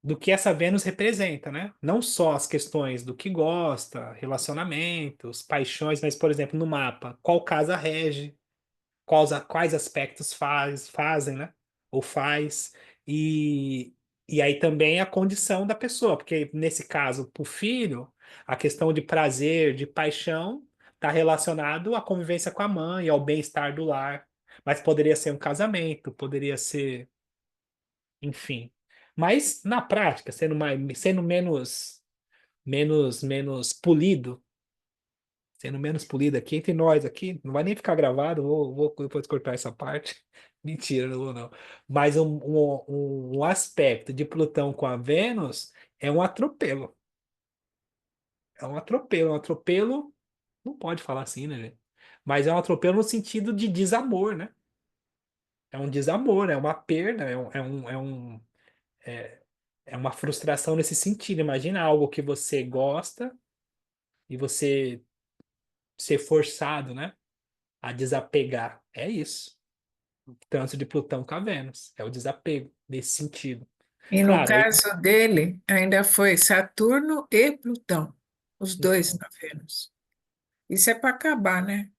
do que essa Vênus representa, né? Não só as questões do que gosta, relacionamentos, paixões, mas, por exemplo, no mapa, qual casa rege, quais aspectos fazem, né? Ou faz. E, e aí também a condição da pessoa, porque nesse caso, para o filho, a questão de prazer, de paixão, está relacionado à convivência com a mãe, ao bem-estar do lar. Mas poderia ser um casamento, poderia ser, enfim. Mas na prática, sendo menos polido, sendo menos polido aqui entre nós aqui, não vai nem ficar gravado, vou depois cortar essa parte. Mentira, não vou não. Mas um aspecto de Plutão com a Vênus é um atropelo. É um atropelo, não pode falar assim, né, gente? Mas é um atropelo no sentido de desamor, né? É um desamor, é uma perda, é uma frustração nesse sentido. Imagina algo que você gosta e você ser forçado, né, a desapegar. É isso. O trânsito de Plutão com a Vênus. É o desapego nesse sentido. E no Claro, aí, caso dele, ainda foi Saturno e Plutão, os dois então. na Vênus. Isso é para acabar, né?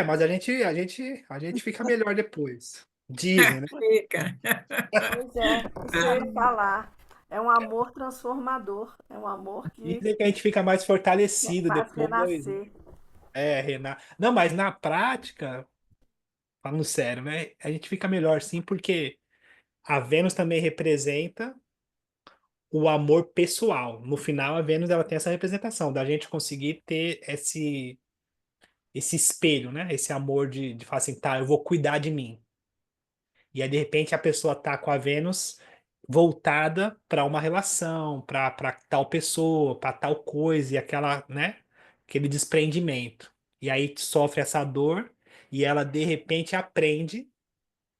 Mas a gente fica melhor depois. Dizem, né? Fica. Pois é, isso que eu ia falar. É um amor transformador, é um amor que Dizem que a gente fica mais fortalecido faz depois, né? renascer. Renan. Não, mas na prática, falando sério, né? A gente fica melhor sim, porque a Vênus também representa o amor pessoal. No final, a Vênus ela tem essa representação da gente conseguir ter esse espelho, né? Esse amor de falar assim, tá, eu vou cuidar de mim. E aí, de repente, a pessoa tá com a Vênus voltada para uma relação, para tal pessoa, para tal coisa, e aquela, né? Aquele desprendimento. E aí sofre essa dor e ela, de repente, aprende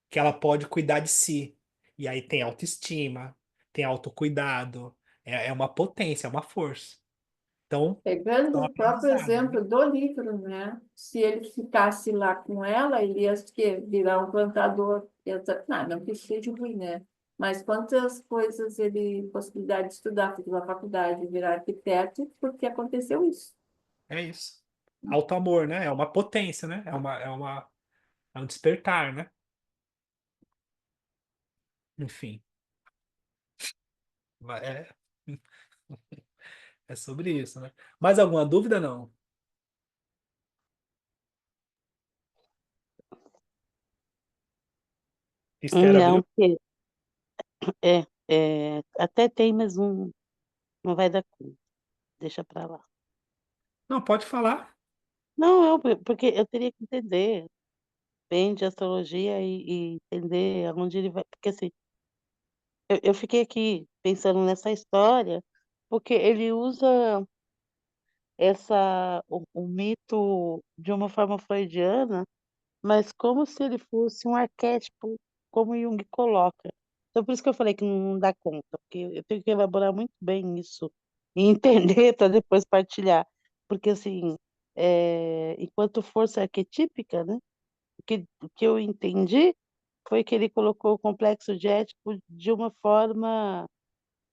que ela pode cuidar de si. E aí tem autoestima, tem autocuidado, é uma potência, é uma força. Então, Pegando são o próprio aprendizados, né? exemplo do livro, né? Se ele ficasse lá com ela, ele ia que, virar um plantador. Não que isso seja ruim, né? Mas quantas coisas ele, possibilidade de estudar, fazer uma faculdade, virar arquiteto, porque aconteceu isso. É isso. Alto amor, né? É uma potência, né? É um despertar, né? Enfim, é, é sobre isso, né? Mais alguma dúvida, não? Esther Não, abriu? porque até tem, mas não vai dar conta. Deixa pra lá. Não, pode falar. Não, porque eu teria que entender bem de astrologia e entender aonde ele vai. Porque assim, eu fiquei aqui pensando nessa história, porque ele usa o mito de uma forma freudiana, mas como se ele fosse um arquétipo, como Jung coloca. Então, por isso que eu falei que não dá conta, porque eu tenho que elaborar muito bem isso e entender para depois partilhar. Porque, assim, enquanto força arquetípica, né, o que eu entendi foi que ele colocou o complexo de Édipo de uma forma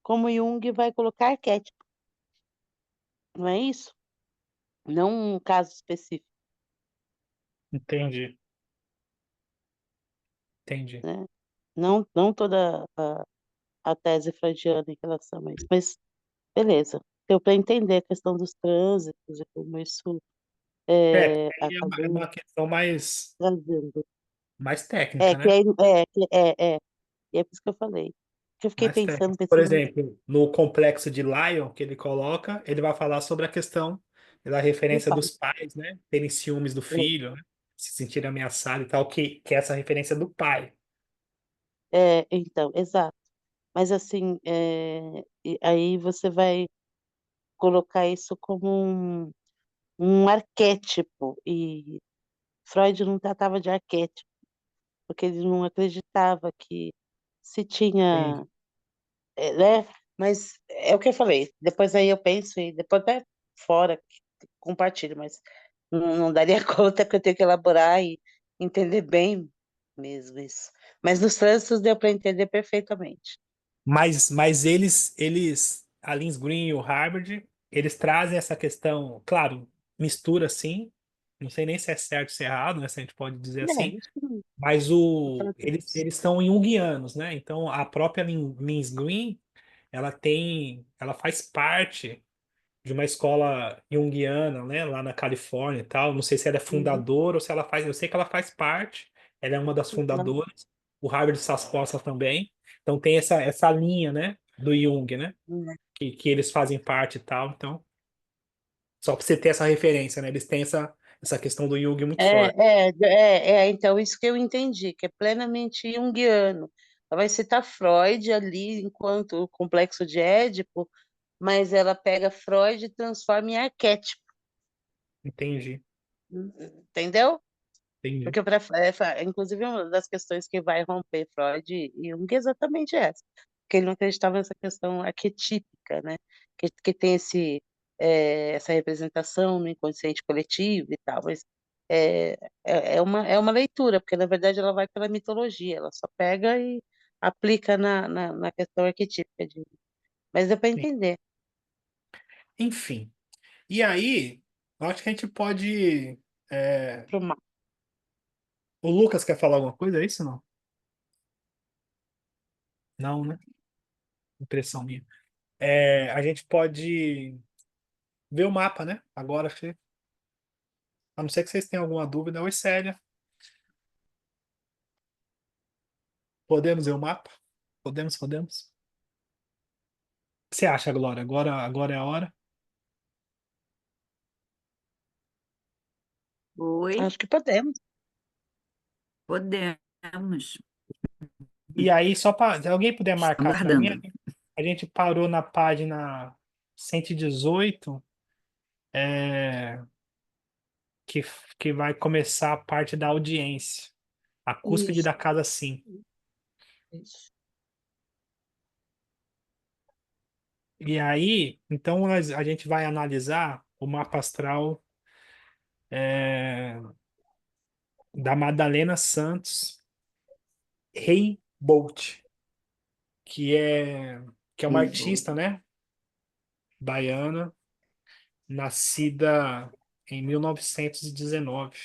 como Jung vai colocar arquétipo, não é isso? Não um caso específico, Entendi, entendi. né? Não toda a tese freudiana em relação a isso, mas beleza. Deu para entender a questão dos trânsitos e como isso Porque aí é acabou uma questão trazendo. mais técnica, Que né? e é por isso que eu falei. Que eu fiquei Mais pensando, técnica. Por pensando, exemplo, no complexo de Lion que ele coloca, ele vai falar sobre a questão da do referência pai. dos pais, né? Terem ciúmes do filho, né? Se sentirem ameaçados e tal, que é essa referência do pai. Então, exato. Mas assim, e aí você vai colocar isso como um arquétipo, e Freud não tratava de arquétipo, porque ele não acreditava que se tinha, Entendi. né? Mas é o que eu falei, depois aí eu penso e depois até fora compartilho, mas não daria conta que eu tenho que elaborar e entender bem mesmo isso. Mas nos trânsitos deu para entender perfeitamente. Mas a Linz Green e o Harvard, eles trazem essa questão, claro, mistura sim, não sei nem se é certo ou se é errado, né, se a gente pode dizer assim, Acho que não. mas Então, eles são junguianos, né? Então a própria Linz Green, ela faz parte de uma escola junguiana, né, lá na Califórnia e tal. Não sei se ela é uhum, fundadora ou se ela faz, eu sei que ela faz parte, ela é uma das uhum, fundadoras, o Harvard Sasposa também. Então tem essa linha, né, do Jung, né, uhum. que eles fazem parte e tal. Então, só para você ter essa referência, né, eles têm essa questão do Jung muito forte. Então isso que eu entendi, que é plenamente junguiano. Ela vai citar Freud ali enquanto o complexo de Édipo, mas ela pega Freud e transforma em arquétipo, Entendi, entendeu? entendi. Porque, inclusive, uma das questões que vai romper Freud e Jung é exatamente essa, porque ele não acreditava nessa questão arquetípica, né? Que tem essa representação no inconsciente coletivo e tal, mas é uma leitura, porque na verdade ela vai pela mitologia, ela só pega e aplica na questão arquetípica, mas deu para Sim. entender. Enfim, e aí, eu acho que a gente pode. é, Pro mal. O Lucas quer falar alguma coisa, é isso não? Não, né? Impressão minha. A gente pode ver o mapa, né? Agora, a não ser que vocês tenham alguma dúvida. Oi, Célia. Podemos ver o mapa? Podemos, podemos. O que você acha, Glória? Agora é a hora. Oi, Acho que podemos. podemos. E aí, só para. Se alguém puder Estão marcar para mim, guardando. a gente parou na página 118, é, que, que vai começar a parte da audiência. A cúspide Isso, da casa, sim. isso. E aí, então a gente vai analisar o mapa astral é, da Madalena Santos Bolt, que é, que é uma Sim. artista, né? Baiana, nascida em 1919.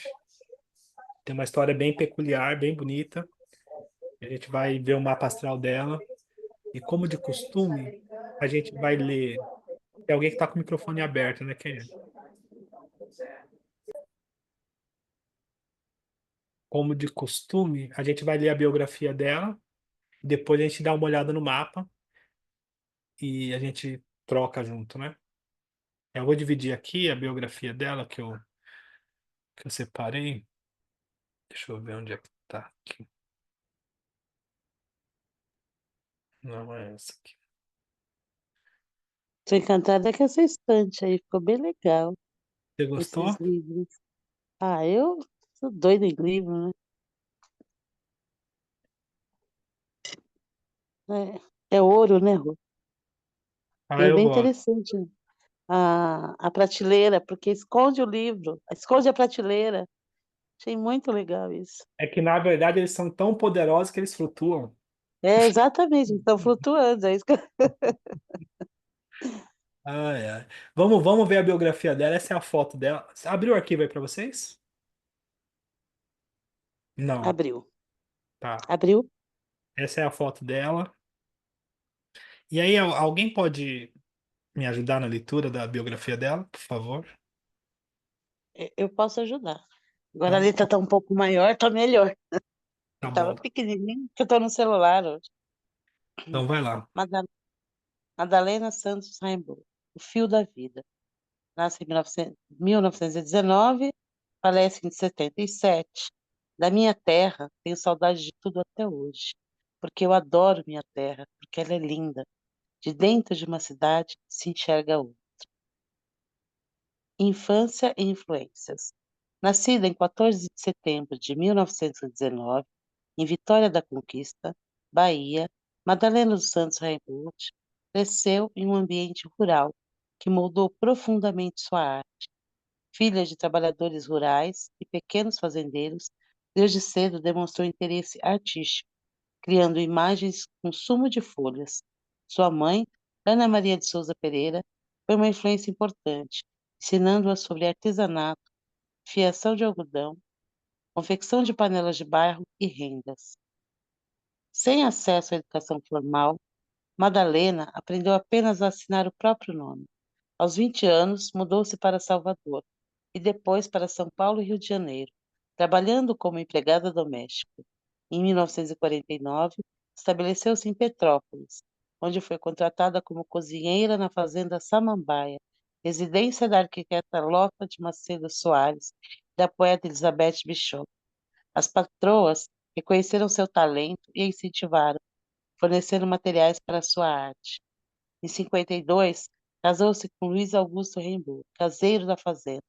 Tem uma história bem peculiar, bem bonita. A gente vai ver o mapa astral dela. E como de costume, a gente vai ler. Tem alguém que está com o microfone aberto, né? Quem é? Como de costume, a gente vai ler a biografia dela. Depois a gente dá uma olhada no mapa e a gente troca junto, né? Eu vou dividir aqui a biografia dela que eu separei. Deixa eu ver onde é que tá aqui. Não é essa aqui. Tô encantada com essa estante aí, ficou bem legal, Você gostou? esses livros. Ah, eu sou doida em livro, né? É ouro, né, Rô? E Ah, é eu bem gosto. interessante a prateleira, porque esconde o livro, esconde a prateleira. Achei muito legal isso. É que na verdade eles são tão poderosos que eles flutuam. É, exatamente, estão flutuando, é isso que Ai, ai. Vamos ver a biografia dela. Essa é a foto dela. Você abriu o arquivo aí para vocês? Não. abriu. Tá. Abriu. Essa é a foto dela. E aí, alguém pode me ajudar na leitura da biografia dela, por favor? Eu posso ajudar. Agora a Então, letra tá um pouco maior, tá melhor. tá Tava bom. pequenininho, que eu tô no celular hoje. Então vai lá. Mada- Madalena Santos Raimbu, O Fio da Vida. Nasce em 1919, falece em 77. Da minha terra, tenho saudade de tudo até hoje, porque eu adoro minha terra, porque ela é linda. De dentro de uma cidade se enxerga outra. Infância e influências. Nascida em 14 de setembro de 1919, em Vitória da Conquista, Bahia, Madalena dos Santos Raimundo cresceu em um ambiente rural que moldou profundamente sua arte. Filha de trabalhadores rurais e pequenos fazendeiros, desde cedo demonstrou interesse artístico, criando imagens com sumo de folhas. Sua mãe, Ana Maria de Souza Pereira, foi uma influência importante, ensinando-a sobre artesanato, fiação de algodão, confecção de panelas de barro e rendas. Sem acesso à educação formal, Madalena aprendeu apenas a assinar o próprio nome. Aos 20 anos, mudou-se para Salvador e depois para São Paulo e Rio de Janeiro, trabalhando como empregada doméstica. Em 1949, estabeleceu-se em Petrópolis, onde foi contratada como cozinheira na fazenda Samambaia, residência da arquiteta Lota de Macedo Soares e da poeta Elizabeth Bishop. As patroas reconheceram seu talento e a incentivaram, fornecendo materiais para sua arte. Em 52, casou-se com Luiz Augusto Rembu, caseiro da fazenda.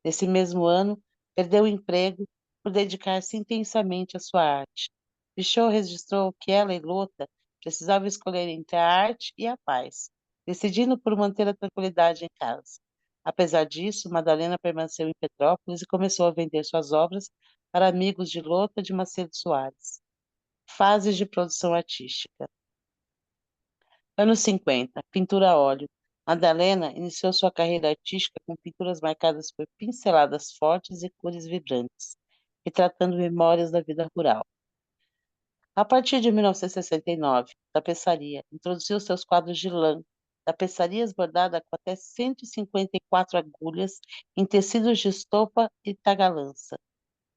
Nesse mesmo ano, perdeu o emprego por dedicar-se intensamente à sua arte. Pichot registrou que ela e Lota precisavam escolher entre a arte e a paz, decidindo por manter a tranquilidade em casa. Apesar disso, Madalena permaneceu em Petrópolis e começou a vender suas obras para amigos de Lota de Macedo Soares. Fases de produção artística. Anos 50, pintura a óleo. Madalena iniciou sua carreira artística com pinturas marcadas por pinceladas fortes e cores vibrantes, retratando memórias da vida rural. A partir de 1969, tapeçaria introduziu seus quadros de lã, tapeçarias bordadas com até 154 agulhas em tecidos de estopa e tagalança.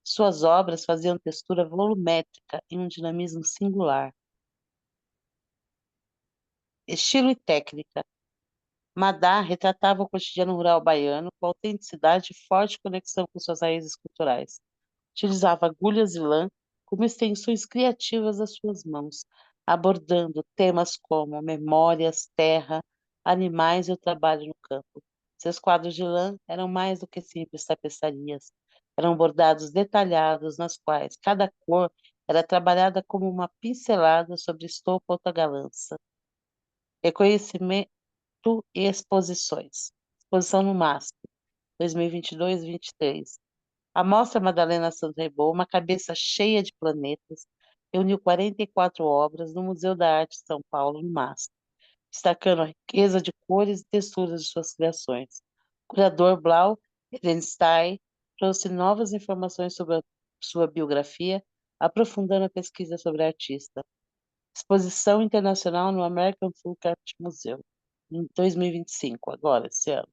Suas obras faziam textura volumétrica e um dinamismo singular. Estilo e técnica. Madá retratava o cotidiano rural baiano com autenticidade e forte conexão com suas raízes culturais. Utilizava agulhas e lã como extensões criativas das suas mãos, abordando temas como memórias, terra, animais e o trabalho no campo. Seus quadros de lã eram mais do que simples tapeçarias. Eram bordados detalhados nas quais cada cor era trabalhada como uma pincelada sobre estopa ou tagalança. Reconhecimento e exposições. Exposição no MASP, 2022-23. A Mostra Madalena Santos-Rebollo, uma cabeça cheia de planetas, reuniu 44 obras no Museu da Arte de São Paulo, no MASP, destacando a riqueza de cores e texturas de suas criações. O curador Blau Edelstein trouxe novas informações sobre a sua biografia, aprofundando a pesquisa sobre a artista. Exposição internacional no American Folk Art Museum, em 2025, agora, esse ano.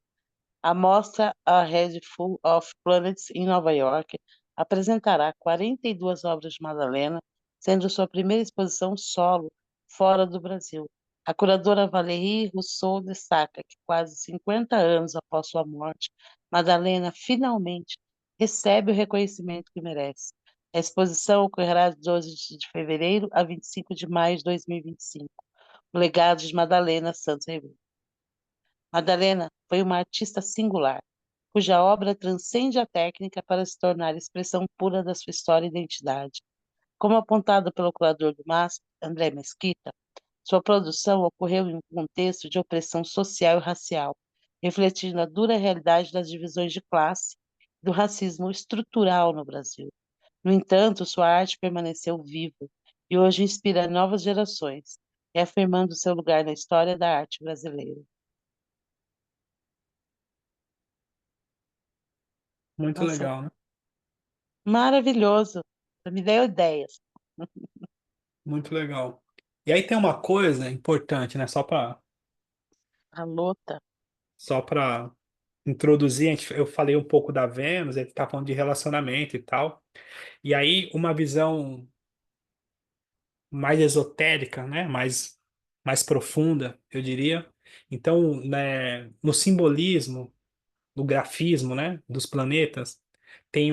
A mostra A Head Full of Planets, em Nova York, apresentará 42 obras de Madalena, sendo sua primeira exposição solo fora do Brasil. A curadora Valérie Rousseau destaca que quase 50 anos após sua morte, Madalena finalmente recebe o reconhecimento que merece. A exposição ocorrerá de 12 de fevereiro a 25 de maio de 2025. O legado de Madalena Santos Ribeiro. Madalena foi uma artista singular, cuja obra transcende a técnica para se tornar expressão pura da sua história e identidade. Como apontado pelo curador do MASP, André Mesquita, sua produção ocorreu em um contexto de opressão social e racial, refletindo a dura realidade das divisões de classe e do racismo estrutural no Brasil. No entanto, sua arte permaneceu viva e hoje inspira novas gerações, reafirmando seu lugar na história da arte brasileira. Muito Nossa, legal, né? maravilhoso. Me deu ideias. Muito legal. E aí tem uma coisa importante, né? A luta. Só para introduzir, eu falei um pouco da Vênus, ele tá falando de relacionamento e tal. E aí uma visão mais esotérica, né? Mais profunda, eu diria. Então, né, no simbolismo, no grafismo, né, dos planetas, tem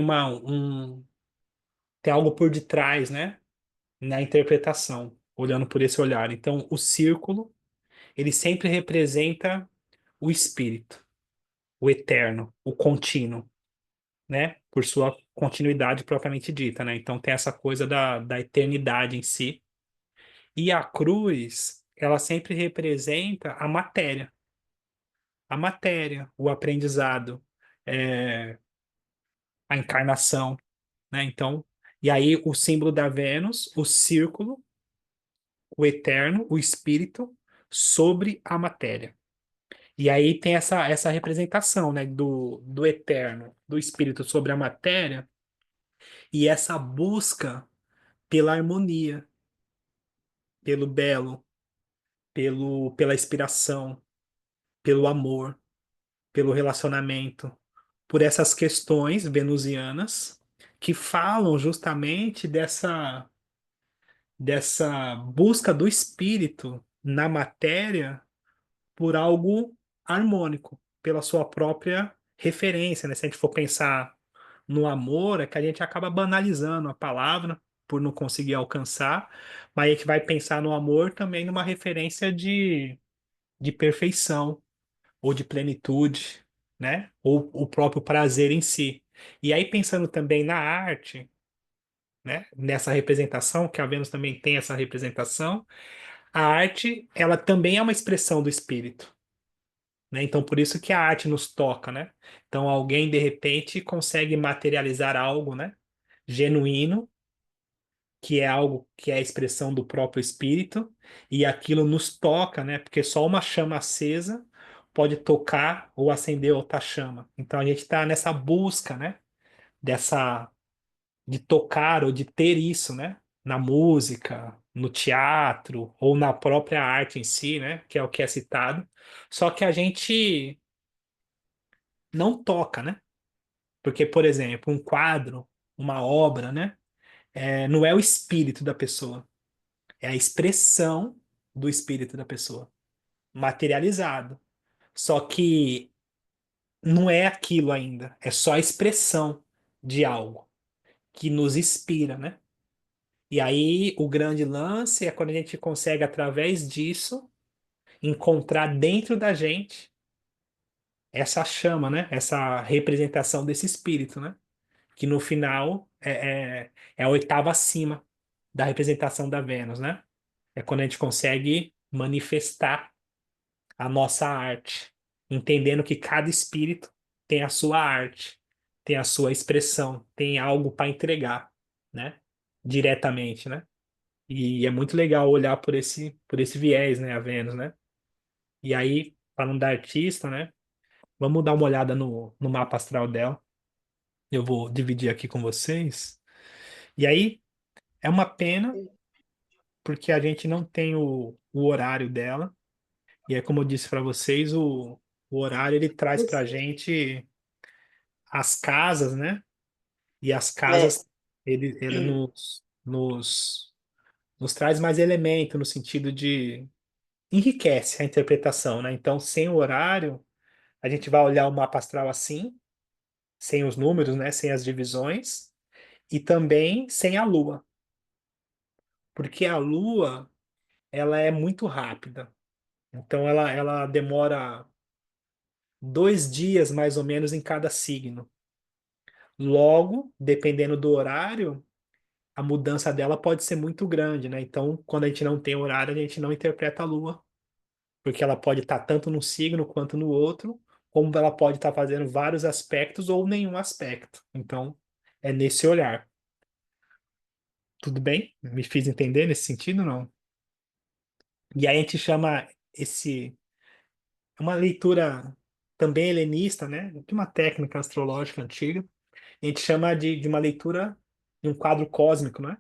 tem algo por detrás, né, na interpretação, olhando por esse olhar. Então, o círculo, ele sempre representa o espírito, o eterno, o contínuo, né, por sua continuidade propriamente dita, né? Então, tem essa coisa da eternidade em si. E a cruz, ela sempre representa a matéria, o aprendizado. é, a encarnação, né? Então, e aí o símbolo da Vênus, o círculo, o eterno, o espírito sobre a matéria. E aí tem essa representação, né, do eterno, do espírito sobre a matéria e essa busca pela harmonia, pelo belo, pela inspiração, pelo amor, pelo relacionamento, por essas questões venusianas que falam justamente dessa busca do espírito na matéria por algo harmônico, pela sua própria referência, né? Se a gente for pensar no amor, é que a gente acaba banalizando a palavra por não conseguir alcançar, mas a gente vai pensar no amor também numa referência de perfeição ou de plenitude, né? Ou o próprio prazer em si. E aí pensando também na arte, né? Nessa representação, que a Vênus também tem essa representação, a arte, ela também é uma expressão do espírito, né? Então, por isso que a arte nos toca, né? Então, alguém de repente consegue materializar algo, né? Genuíno, que é algo que é a expressão do próprio espírito, e aquilo nos toca, né? Porque só uma chama acesa pode tocar ou acender outra chama. Então, a gente está nessa busca, né? Dessa de tocar ou de ter isso, né? Na música, no teatro ou na própria arte em si, né? Que é o que é citado. Só que a gente não toca, né? Porque, por exemplo, um quadro, uma obra, né? Não é o espírito da pessoa, é a expressão do espírito da pessoa, materializado. Só que não é aquilo ainda, é só a expressão de algo que nos inspira, né? E aí o grande lance é quando a gente consegue, através disso, encontrar dentro da gente essa chama, né? Essa representação desse espírito, né? Que no final é a oitava acima da representação da Vênus, né? É quando a gente consegue manifestar a nossa arte, entendendo que cada espírito tem a sua arte, tem a sua expressão, tem algo para entregar, né? Diretamente, né? E é muito legal olhar por esse viés, né? A Vênus, né? E aí, falando da artista, né? Vamos dar uma olhada no mapa astral dela. Eu vou dividir aqui com vocês. E aí, é uma pena, porque a gente não tem o horário dela. E é como eu disse para vocês, o horário ele traz para a gente as casas, né? E as É, casas, ele nos traz mais elemento no sentido de enriquece a interpretação, né? Então, sem o horário, a gente vai olhar o mapa astral assim, sem os números, né? Sem as divisões, e também sem a lua, porque a lua, ela é muito rápida. Então, ela demora 2 dias mais ou menos em cada signo. Logo, dependendo do horário, a mudança dela pode ser muito grande, né? Então, quando a gente não tem horário, a gente não interpreta a lua, porque ela pode estar tanto num signo quanto no outro, como ela pode estar fazendo vários aspectos ou nenhum aspecto. Então, é nesse olhar. Tudo bem? Me fiz entender nesse sentido, não? E aí a gente chama esse é uma leitura também helenista, né? De uma técnica astrológica antiga. A gente chama de uma leitura de um quadro cósmico, né?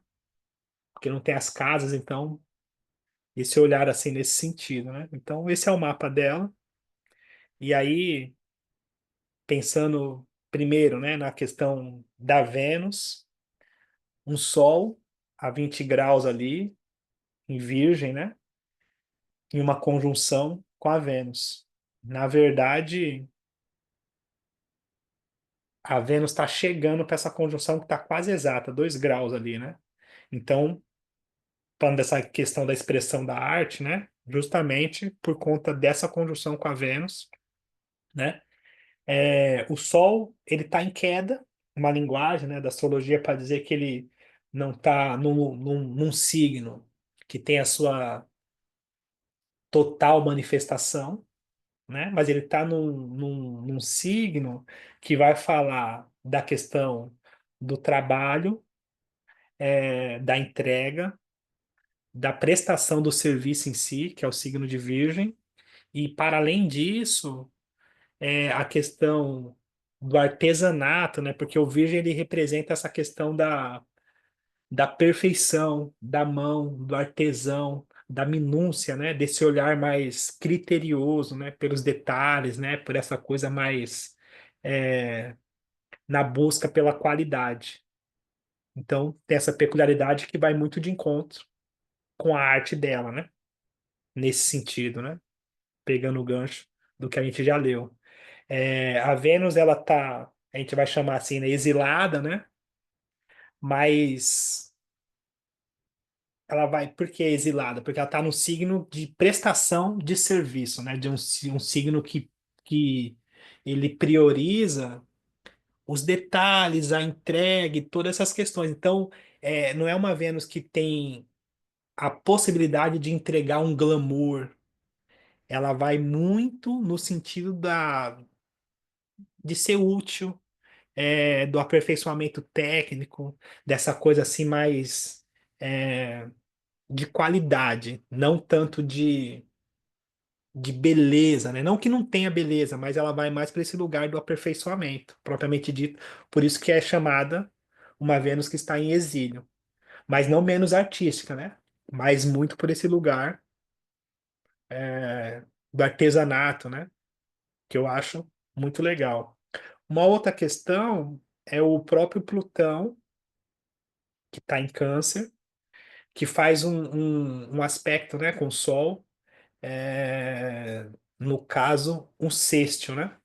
Porque não tem as casas, então esse olhar assim nesse sentido, né? Então esse é o mapa dela. E aí pensando primeiro, né, na questão da Vênus, um Sol a 20 graus ali em Virgem, né? Em uma conjunção com a Vênus. Na verdade, a Vênus está chegando para essa conjunção que está quase exata, 2 graus ali, né? Então, falando dessa questão da expressão da arte, né? Justamente por conta dessa conjunção com a Vênus, né? O Sol, ele está em queda, uma linguagem, né, da astrologia para dizer que ele não está num signo que tem a sua total manifestação, né? Mas ele está num signo que vai falar da questão do trabalho, da entrega, da prestação do serviço em si, que é o signo de Virgem, e para além disso, a questão do artesanato, né? Porque o Virgem ele representa essa questão da perfeição, da mão, do artesão, da minúcia, né? Desse olhar mais criterioso, né? Pelos detalhes, né? Por essa coisa mais é, na busca pela qualidade. Então, tem essa peculiaridade que vai muito de encontro com a arte dela, né? Nesse sentido, né? Pegando o gancho do que a gente já leu. A Vênus, ela tá, a gente vai chamar assim, né? Exilada, né? Mas ela vai, por que exilada? Porque ela está no signo de prestação de serviço, né? De um signo que ele prioriza os detalhes, a entrega e todas essas questões. Então, não é uma Vênus que tem a possibilidade de entregar um glamour. Ela vai muito no sentido de ser útil, do aperfeiçoamento técnico, dessa coisa assim mais de qualidade, não tanto de beleza, né? Não que não tenha beleza, mas ela vai mais para esse lugar do aperfeiçoamento, propriamente dito. Por isso que é chamada uma Vênus que está em exílio, mas não menos artística, né? Mas muito por esse lugar do artesanato, né? Que eu acho muito legal. Uma outra questão é o próprio Plutão, que está em Câncer, que faz um aspecto, né, com o Sol, no caso, um sextil, né?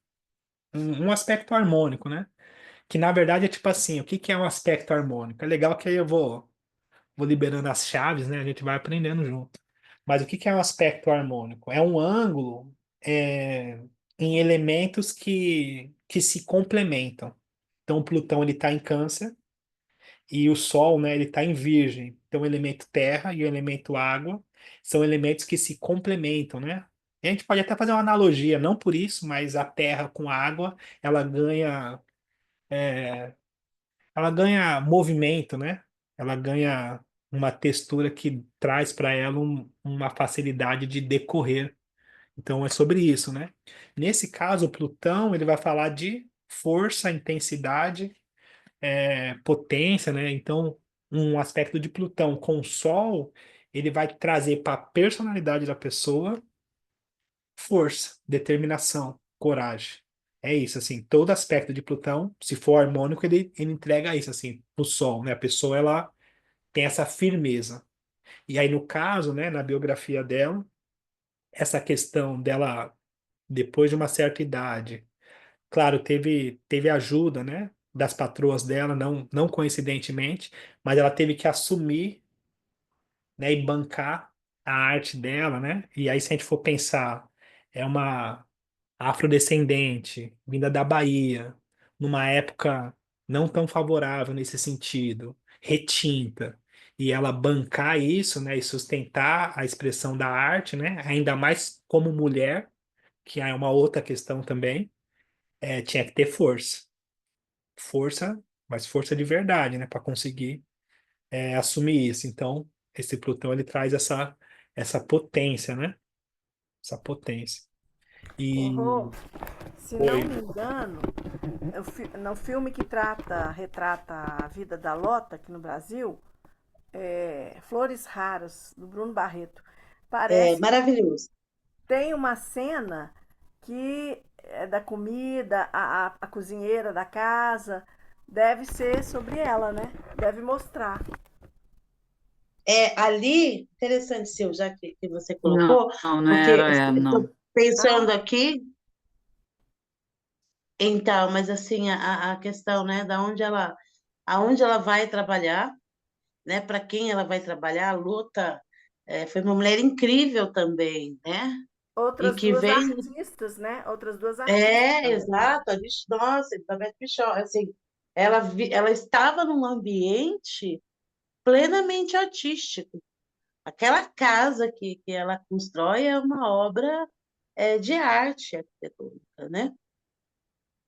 Um aspecto harmônico, né? Que na verdade é tipo assim, o que que é um aspecto harmônico? É legal que aí eu vou liberando as chaves, né? A gente vai aprendendo junto. Mas o que que é um aspecto harmônico? É um ângulo é, em elementos que se complementam. Então, o Plutão ele está em Câncer e o Sol, né, ele está em Virgem. Então, o elemento terra e o elemento água são elementos que se complementam, né? E a gente pode até fazer uma analogia, não por isso, mas a terra com a água, ela ganha, ela ganha movimento, né? Ela ganha uma textura que traz para ela uma facilidade de decorrer. Então, é sobre isso, né? Nesse caso, o Plutão, ele vai falar de força, intensidade, potência, né? Então, um aspecto de Plutão com o Sol, ele vai trazer para a personalidade da pessoa força, determinação, coragem. É isso, assim, todo aspecto de Plutão, se for harmônico, ele entrega isso, assim, o Sol, né? A pessoa, ela tem essa firmeza. E aí, no caso, né, na biografia dela, essa questão dela, depois de uma certa idade, claro, teve ajuda, né, das patroas dela, não coincidentemente, mas ela teve que assumir, né, e bancar a arte dela, né? E aí, se a gente for pensar, é uma afrodescendente, vinda da Bahia, numa época não tão favorável nesse sentido, retinta, e ela bancar isso, né, e sustentar a expressão da arte, né, ainda mais como mulher, que é uma outra questão também, tinha que ter força. Força, mas força de verdade, né, para conseguir assumir isso. Então, esse Plutão ele traz essa potência, né? Essa potência. Ô, Rô, E se não foi. me engano, no filme que retrata a vida da Lota aqui no Brasil, Flores Raras, do Bruno Barreto, É parece que maravilhoso. tem uma cena que é da comida, a cozinheira da casa, deve ser sobre ela, né? Deve mostrar. Ali, interessante, Sil, já que você Não, colocou, não porque era ela, estou não. pensando aqui, então, mas assim, a questão, né, aonde ela vai trabalhar, né, para quem ela vai trabalhar, a Luta foi uma mulher incrível também, né, e Outras que duas veio, artistas, né? Outras duas artistas também. exato, nossa, Elizabeth Pichot, assim, ela estava num ambiente plenamente artístico. Aquela casa que ela constrói é uma obra de arte arquitetônica, né?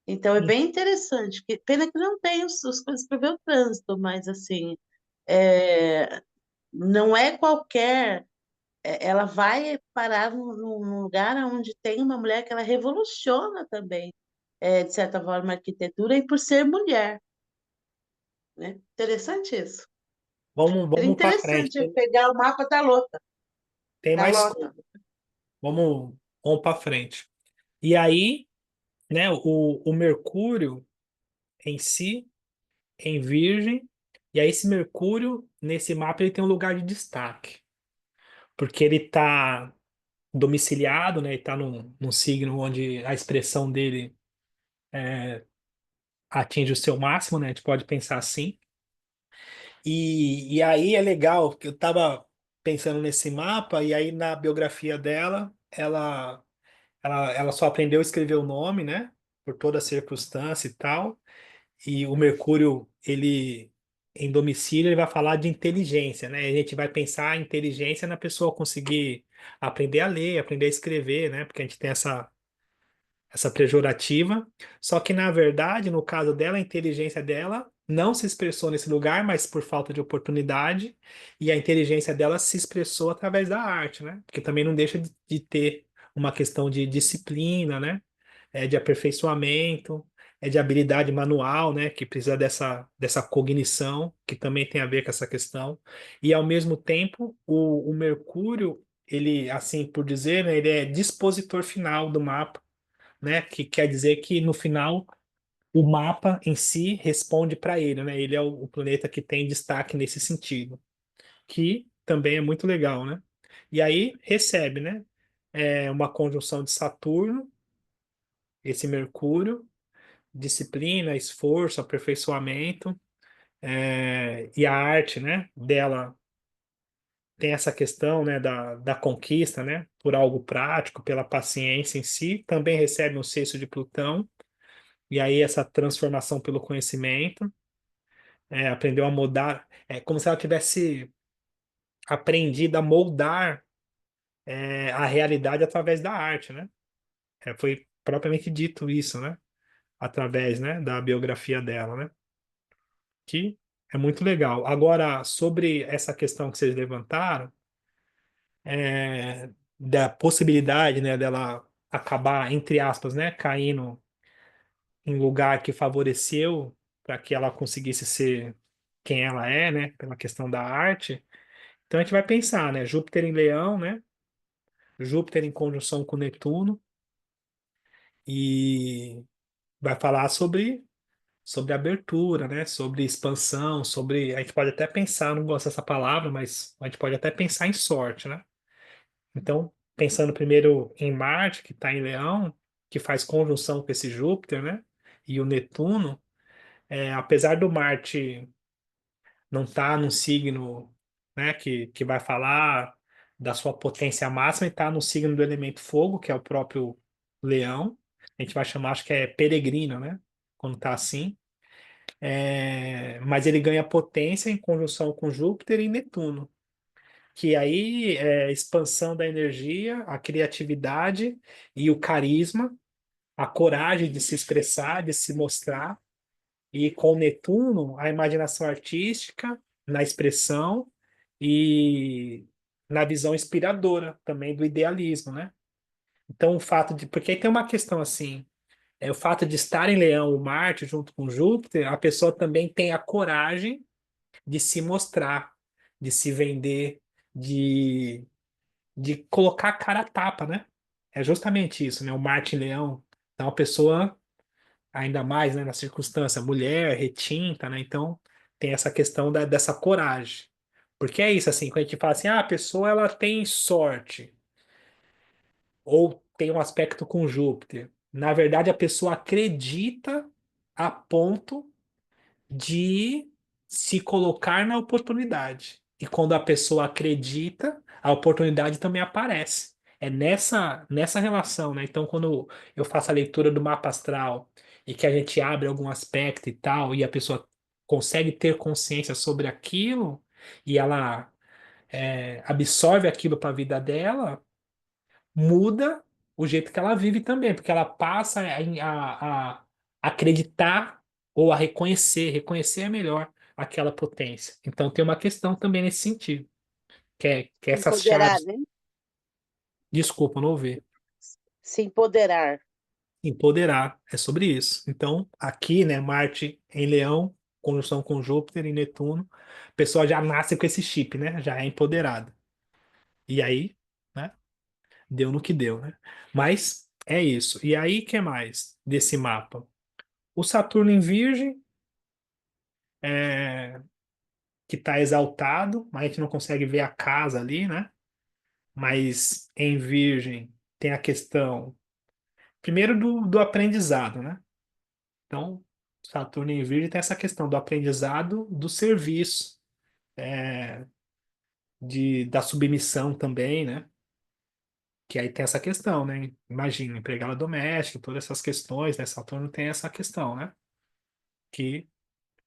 Então é bem interessante. Pena que não tem as coisas para ver o trânsito, mas assim, é, não é qualquer. Ela vai parar num lugar onde tem uma mulher que ela revoluciona também, de certa forma, a arquitetura e por ser mulher, né? Interessante isso. Seria Vamos para frente. interessante pegar o mapa da Lota, Tem da mais Lota. coisa. Vamos para frente. E aí, né, o Mercúrio em si, em Virgem, e aí esse Mercúrio, nesse mapa, ele tem um lugar de destaque, porque ele está domiciliado, né, ele está num signo onde a expressão dele atinge o seu máximo, né, a gente pode pensar assim. E aí é legal, que eu estava pensando nesse mapa, e aí na biografia dela, ela só aprendeu a escrever o nome, né, por toda a circunstância e tal. E o Mercúrio, ele em domicílio, ele vai falar de inteligência, né? A gente vai pensar a inteligência na pessoa conseguir aprender a ler, aprender a escrever, né? Porque a gente tem essa pejorativa. Só que, na verdade, no caso dela, a inteligência dela não se expressou nesse lugar, mas por falta de oportunidade, e a inteligência dela se expressou através da arte, né? Porque também não deixa de ter uma questão de disciplina, né? De aperfeiçoamento, de habilidade manual, né? Que precisa dessa cognição, que também tem a ver com essa questão. E, ao mesmo tempo, o Mercúrio, ele, assim por dizer, né? Ele é dispositor final do mapa, né? Que quer dizer que no final o mapa em si responde para ele, né? Ele é o planeta que tem destaque nesse sentido, que também é muito legal, né? E aí recebe, né? Uma conjunção de Saturno, esse Mercúrio, disciplina, esforço, aperfeiçoamento, e a arte, né? Dela tem essa questão, né? Da conquista, né? Por algo prático, pela paciência em si. Também recebe um sexto de Plutão. E aí essa transformação pelo conhecimento, aprendeu a moldar, é como se ela tivesse aprendido a moldar a realidade através da arte, né? Foi propriamente dito isso, né? Através, né, da biografia dela, né? Que é muito legal. Agora, sobre essa questão que vocês levantaram, da possibilidade, né, dela acabar, entre aspas, né, caindo em lugar que favoreceu para que ela conseguisse ser quem ela é, né, pela questão da arte. Então a gente vai pensar, né, Júpiter em Leão, né, Júpiter em conjunção com Netuno e vai falar sobre abertura, né, sobre expansão, sobre a gente pode até pensar, não gosto dessa palavra, mas a gente pode até pensar em sorte, né? Então, pensando primeiro em Marte, que está em Leão, que faz conjunção com esse Júpiter, né? E o Netuno, apesar do Marte não está num signo, né, que vai falar da sua potência máxima e está no signo do elemento fogo, que é o próprio Leão. A gente vai chamar, acho que é peregrino, né? Quando está assim. Mas ele ganha potência em conjunção com Júpiter e Netuno, que aí é a expansão da energia, a criatividade e o carisma, a coragem de se expressar, de se mostrar. E com Netuno, a imaginação artística na expressão e na visão inspiradora também do idealismo, né? Então, o fato de. Porque aí tem uma questão assim: o fato de estar em Leão, o Marte, junto com Júpiter, a pessoa também tem a coragem de se mostrar, de se vender, de, de colocar a cara a tapa, né? É justamente isso, né? O Marte em Leão. Então, a pessoa ainda mais, né, na circunstância, mulher, retinta, né? Então, tem essa questão dessa coragem. Porque é isso, assim, quando a gente fala assim, a pessoa ela tem sorte, ou tem um aspecto com Júpiter. Na verdade, a pessoa acredita a ponto de se colocar na oportunidade. E quando a pessoa acredita, a oportunidade também aparece. É nessa relação, né? Então, quando eu faço a leitura do mapa astral e que a gente abre algum aspecto e tal, e a pessoa consegue ter consciência sobre aquilo, e ela absorve aquilo para a vida dela, muda o jeito que ela vive também, porque ela passa a acreditar ou a reconhecer é melhor aquela potência. Então tem uma questão também nesse sentido, que é Se essas empoderar, chaves. né? Desculpa, não ouvi. Se empoderar. Empoderar, é sobre isso. Então, aqui, né, Marte em Leão, conjunção com Júpiter e Netuno, a pessoa já nasce com esse chip, né? Já é empoderada. E aí, né? Deu no que deu, né? Mas é isso. E aí, que mais desse mapa? O Saturno em Virgem, é, que está exaltado, mas a gente não consegue ver a casa ali, né? Mas em Virgem tem a questão, primeiro, do aprendizado, né? Então, Saturno em Virgem tem essa questão do aprendizado, do serviço, da submissão também, né? Que aí tem essa questão, né? Imagina, empregada doméstica, todas essas questões, né? Saturno tem essa questão, né? Que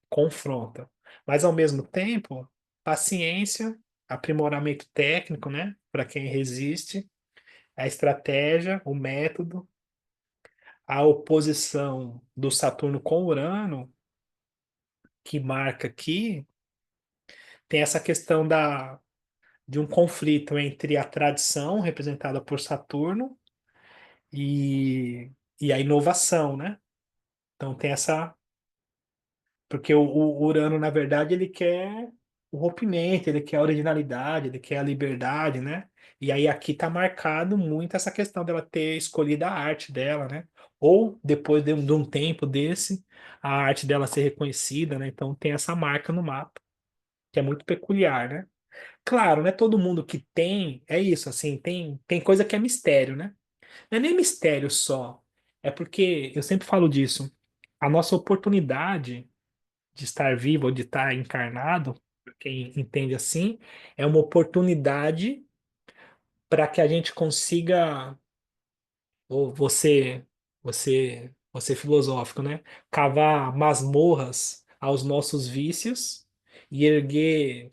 confronta. Mas, ao mesmo tempo, paciência, aprimoramento técnico, né? Para quem resiste, a estratégia, o método, a oposição do Saturno com Urano, que marca aqui, tem essa questão de um conflito entre a tradição, representada por Saturno, e, e a inovação, né? Então tem essa. Porque o Urano, na verdade, ele quer o rompimento, ele quer a originalidade, ele quer a liberdade, né? E aí aqui tá marcado muito essa questão dela ter escolhido a arte dela, né? Ou depois de um tempo desse, a arte dela ser reconhecida, né? Então tem essa marca no mapa, que é muito peculiar, né? Claro, não é todo mundo que tem, é isso, assim, tem coisa que é mistério, né? Não é nem mistério só, é porque eu sempre falo disso, a nossa oportunidade de estar vivo ou de estar encarnado, pra quem entende assim, é uma oportunidade para que a gente consiga, ou você filosófico, né? Cavar masmorras aos nossos vícios e erguer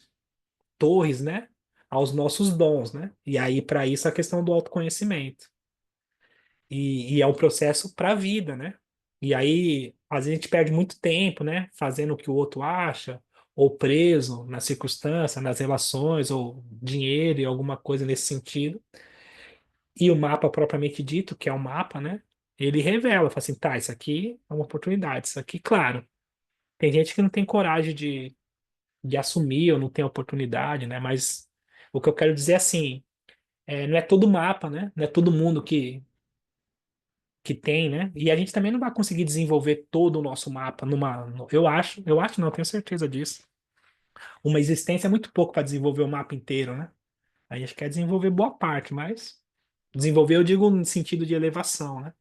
torres, né? Aos nossos dons, né? E aí, para isso, a questão do autoconhecimento. E é um processo para a vida, né? E aí, às vezes, a gente perde muito tempo, né? Fazendo o que o outro acha, ou preso na circunstância, nas relações, ou dinheiro e alguma coisa nesse sentido. E o mapa propriamente dito, que é o mapa, né? Ele revela, fala assim, tá, isso aqui é uma oportunidade, isso aqui, claro. Tem gente que não tem coragem de assumir ou não tem oportunidade, né? Mas o que eu quero dizer é assim, não é todo mapa, né? Não é todo mundo que tem, né? E a gente também não vai conseguir desenvolver todo o nosso mapa eu acho, não, tenho certeza disso. Uma existência é muito pouco para desenvolver o mapa inteiro, né? A gente quer desenvolver boa parte, mas desenvolver eu digo no sentido de elevação, né?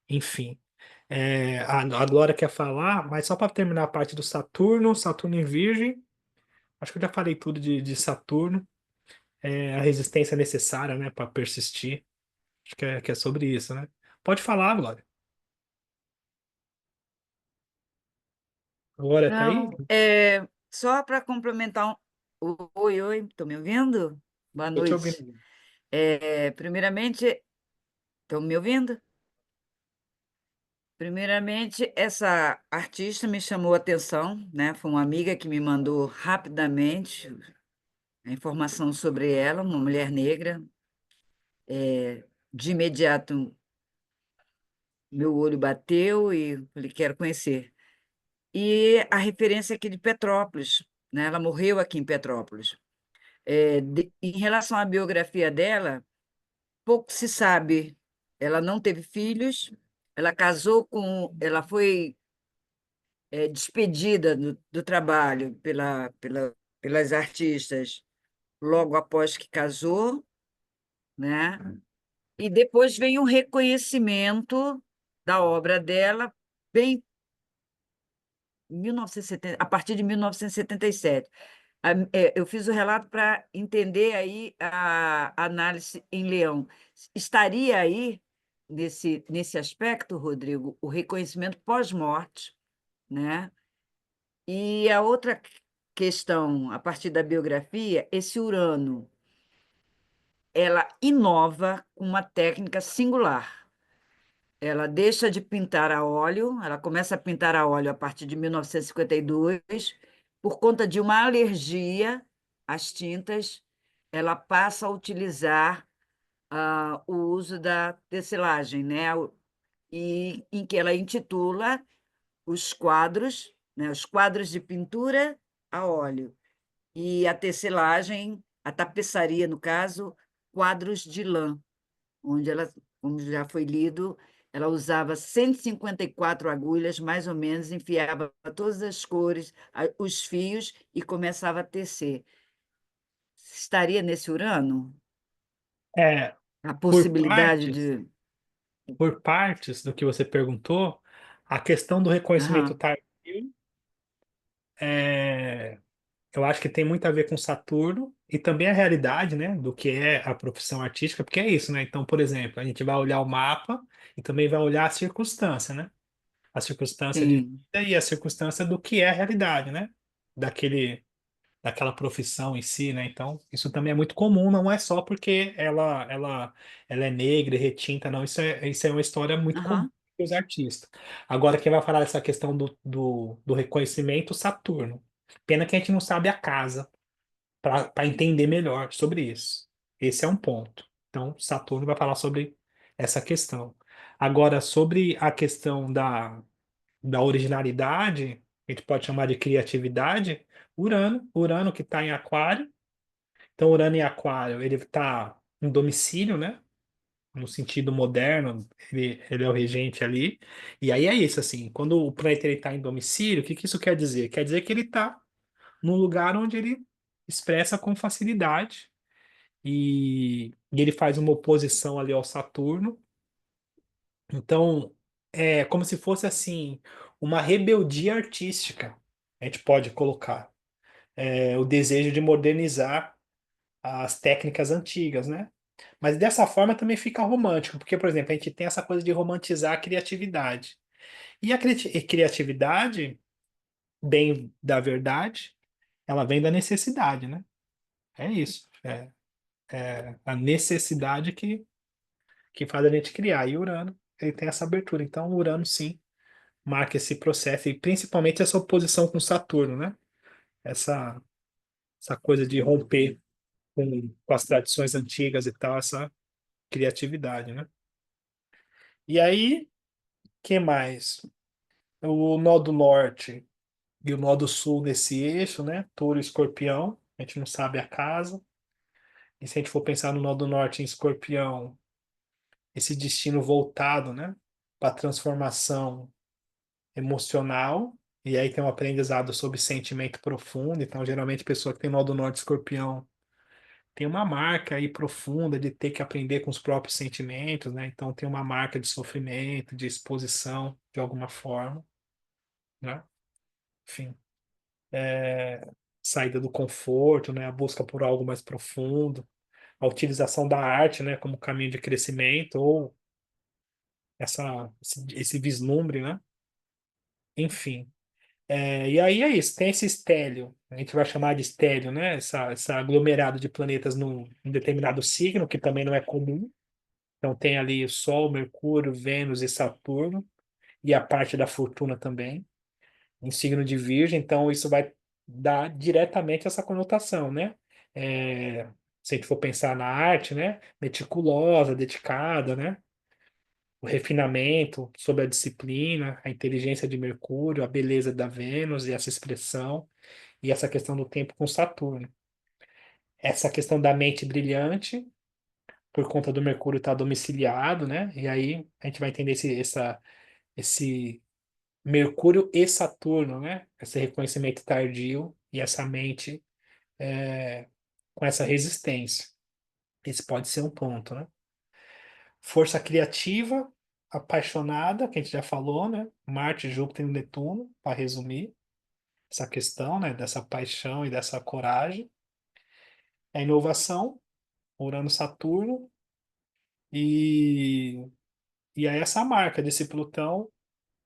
Enfim. A Glória quer falar, mas só para terminar a parte do Saturno, Saturno em Virgem, acho que eu já falei tudo de Saturno, a resistência necessária, né, para persistir. Acho que é sobre isso, né? Pode falar, Glória. Glória tá aí? Não, só para complementar. Oi, oi, estão me ouvindo? Boa Tô te noite. ouvindo. Primeiramente, estão me ouvindo? Primeiramente, essa artista me chamou a atenção, né? Foi uma amiga que me mandou rapidamente a informação sobre ela, uma mulher negra. De imediato, meu olho bateu e falei, quero conhecer. E a referência aqui de Petrópolis, né? Ela morreu aqui em Petrópolis. Em relação à biografia dela, pouco se sabe. Ela não teve filhos, ela foi despedida do trabalho pelas artistas logo após que casou, né? E depois vem o reconhecimento da obra dela, bem em 1970, a partir de 1977. Eu fiz o relato para entender aí a análise em Leão. Estaria aí, nesse aspecto, Rodrigo, o reconhecimento pós-morte, né? E a outra questão, a partir da biografia, esse Urano, ela inova com uma técnica singular. Ela deixa de pintar a óleo, ela começa a pintar a óleo a partir de 1952, por conta de uma alergia às tintas, ela passa a utilizar o uso da tecelagem, né? E em que ela intitula os quadros, né? Os quadros de pintura a óleo. E a tecelagem, a tapeçaria, no caso, quadros de lã, onde ela, como já foi lido, ela usava 154 agulhas, mais ou menos, enfiava todas as cores, os fios e começava a tecer. Estaria nesse Urano É, a por possibilidade partes, de. por partes do que você perguntou, a questão do reconhecimento Aham, tardio, eu acho que tem muito a ver com Saturno e também a realidade, né, do que é a profissão artística, porque é isso, né? Então, por exemplo, a gente vai olhar o mapa e também vai olhar a circunstância, né? A circunstância de sim. vida e a circunstância do que é a realidade, né? Daquela profissão em si, né? Então, isso também é muito comum, não é só porque ela é negra e retinta, não. Isso é uma história muito comum Aham, dos artistas. Agora, quem vai falar dessa questão do reconhecimento, Saturno. Pena que a gente não sabe a casa para entender melhor sobre isso. Esse é um ponto. Então, Saturno vai falar sobre essa questão. Agora, sobre a questão da originalidade, a gente pode chamar de criatividade, Urano que está em Aquário. Então, Urano em Aquário, ele está em domicílio, né? No sentido moderno, ele é o regente ali. E aí é isso, assim, quando o planeta está em domicílio, o que que isso quer dizer? Quer dizer que ele está num lugar onde ele expressa com facilidade e ele faz uma oposição ali ao Saturno. Então, é como se fosse assim, uma rebeldia artística, a gente pode colocar. O desejo de modernizar as técnicas antigas, né? Mas dessa forma também fica romântico, porque, por exemplo, a gente tem essa coisa de romantizar a criatividade. E a criatividade, bem da verdade, ela vem da necessidade, né? É isso. É a necessidade que faz a gente criar. E Urano, ele tem essa abertura. Então, Urano, sim, marca esse processo, e principalmente essa oposição com Saturno, né? Essa, essa coisa de romper com as tradições antigas e tal, essa criatividade, né? E aí, que mais? O nó do norte e o nó do sul nesse eixo, né? Touro e Escorpião, a gente não sabe a casa. E se a gente for pensar no nó do norte em Escorpião, esse destino voltado, né? Para transformação emocional, e aí tem um aprendizado sobre sentimento profundo. Então, geralmente, a pessoa que tem nó do norte escorpião tem uma marca aí profunda de ter que aprender com os próprios sentimentos, né? Então, tem uma marca de sofrimento, de exposição, de alguma forma, né? Enfim, saída do conforto, né? A busca por algo mais profundo, a utilização da arte, né? Como caminho de crescimento, ou esse vislumbre, né? Enfim. E aí é isso, tem esse estélio, a gente vai chamar de estélio, né? Essa aglomerado de planetas num determinado signo, que também não é comum. Então tem ali o Sol, Mercúrio, Vênus e Saturno, e a parte da fortuna também, em signo de Virgem, então isso vai dar diretamente essa conotação, né? É, se a gente for pensar na arte, né? Meticulosa, dedicada, né? O refinamento sobre a disciplina, a inteligência de Mercúrio, a beleza da Vênus e essa expressão, e essa questão do tempo com Saturno. Essa questão da mente brilhante, por conta do Mercúrio estar domiciliado, né? E aí a gente vai entender esse Mercúrio e Saturno, né? Esse reconhecimento tardio e essa mente com essa resistência. Esse pode ser um ponto, né? Força criativa, apaixonada, que a gente já falou, né? Marte, Júpiter e Netuno, para resumir essa questão, né? Dessa paixão e dessa coragem. A inovação, Urano, Saturno, e, e aí essa marca desse Plutão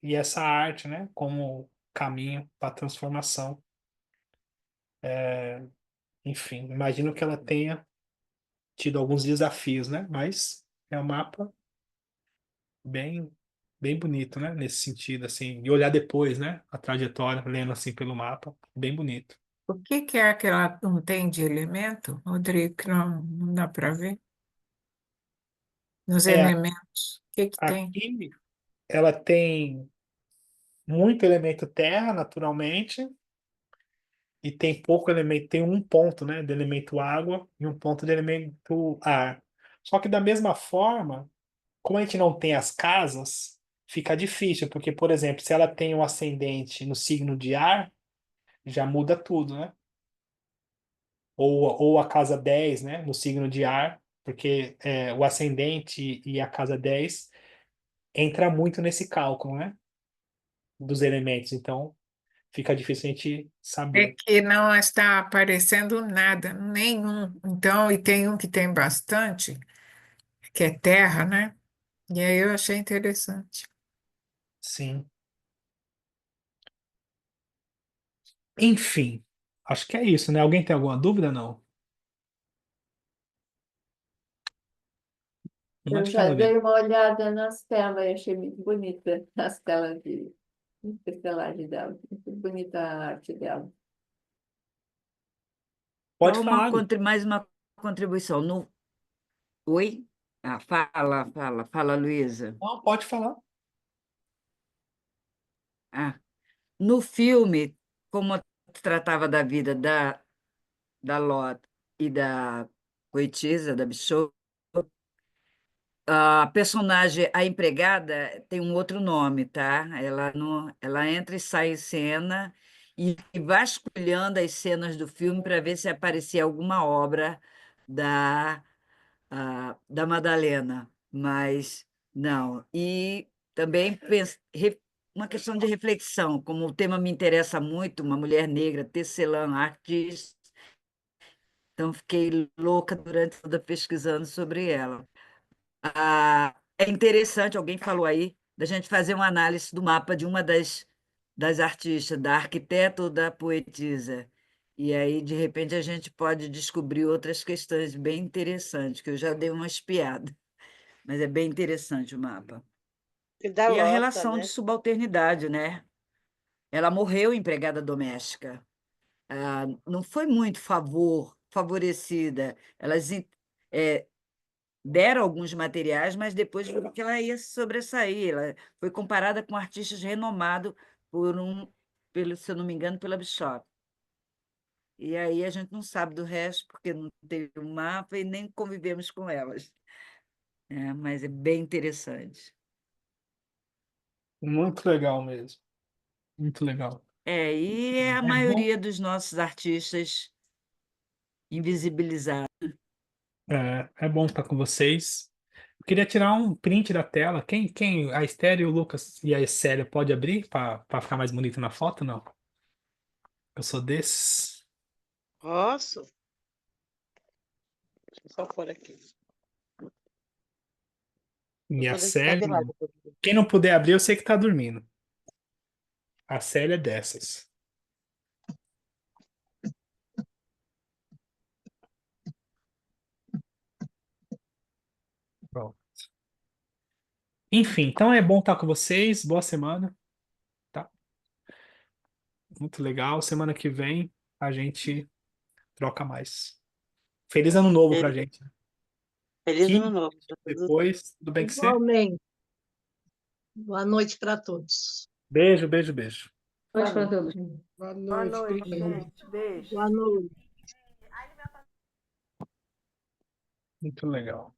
e essa arte, né? Como caminho para a transformação. Enfim, imagino que ela tenha tido alguns desafios, né? Mas é um mapa bem, bem bonito, né? Nesse sentido, assim, e olhar depois, né? A trajetória, lendo assim pelo mapa, bem bonito. O que é que ela não tem de elemento, Rodrigo, que não dá para ver? Nos É, elementos, o que tem? aqui ela tem muito elemento terra, naturalmente, e tem pouco elemento, tem um ponto, né, de elemento água e um ponto de elemento ar. Só que da mesma forma, como a gente não tem as casas, fica difícil, porque, por exemplo, se ela tem um ascendente no signo de ar, já muda tudo, né? Ou a casa 10, né, no signo de ar, porque o ascendente e a casa 10 entra muito nesse cálculo, né, dos elementos. Então, fica difícil a gente É saber. que não está aparecendo nada, nenhum. Então, e tem um que tem bastante, que é terra, né? E aí eu achei interessante. Sim. Enfim, acho que é isso, né? Alguém tem alguma dúvida? Não. Eu Pode já falar, Lívia. dei uma olhada nas telas e achei muito bonita as telas de estelagem dela. Muito bonita a arte dela. Pode Só falar, Lívia. mais uma contribuição. Oi? Ah, fala, Luísa. Não, pode falar. Ah, no filme, como tratava da vida da Lot e da poetisa, da bichota, a personagem, a empregada, tem um outro nome, tá? Ela, não, ela entra e sai em cena e vasculhando as cenas do filme para ver se aparecia alguma obra da, da Madalena, mas não. E também uma questão de reflexão, como o tema me interessa muito, uma mulher negra, tecelã, artista, então fiquei louca durante toda pesquisando sobre ela. É interessante, alguém falou aí, da gente fazer uma análise do mapa de uma das artistas, da arquiteta ou da poetisa. E aí, de repente, a gente pode descobrir outras questões bem interessantes, que eu já dei uma espiada, mas é bem interessante o mapa. E da E a Lota, relação de né? subalternidade, né? Ela morreu empregada doméstica. Não foi muito favorecida. Elas deram alguns materiais, mas depois viram que ela ia se sobressair. Ela foi comparada com artistas renomados se eu não me engano, pela Bishop. E aí a gente não sabe do resto, porque não teve um mapa e nem convivemos com elas. Mas é bem interessante. Muito legal mesmo. Muito legal. E é a É bom, maioria dos nossos artistas invisibilizados. é bom estar com vocês. Eu queria tirar um print da tela. A Estéreo, o Lucas e a Célia pode abrir para ficar mais bonito na foto? Não. Eu sou desses. Posso? Deixa eu só pôr aqui. Eu E a tô desse lado Célia, e lá. não. Quem não puder abrir, eu sei que tá dormindo. A Célia é dessas. Bom. Enfim, então é bom estar com vocês. Boa semana, tá? Muito legal. Semana que vem a gente troca mais. Feliz ano novo pra Feliz, gente. feliz ano 15 novo dias para todos nós. depois, tudo bem com você? Igualmente. Boa noite para todos. Beijo, beijo, beijo. Pode fazer Boa Boa noite, noite, querido. gente. Beijo. Boa noite. Muito legal.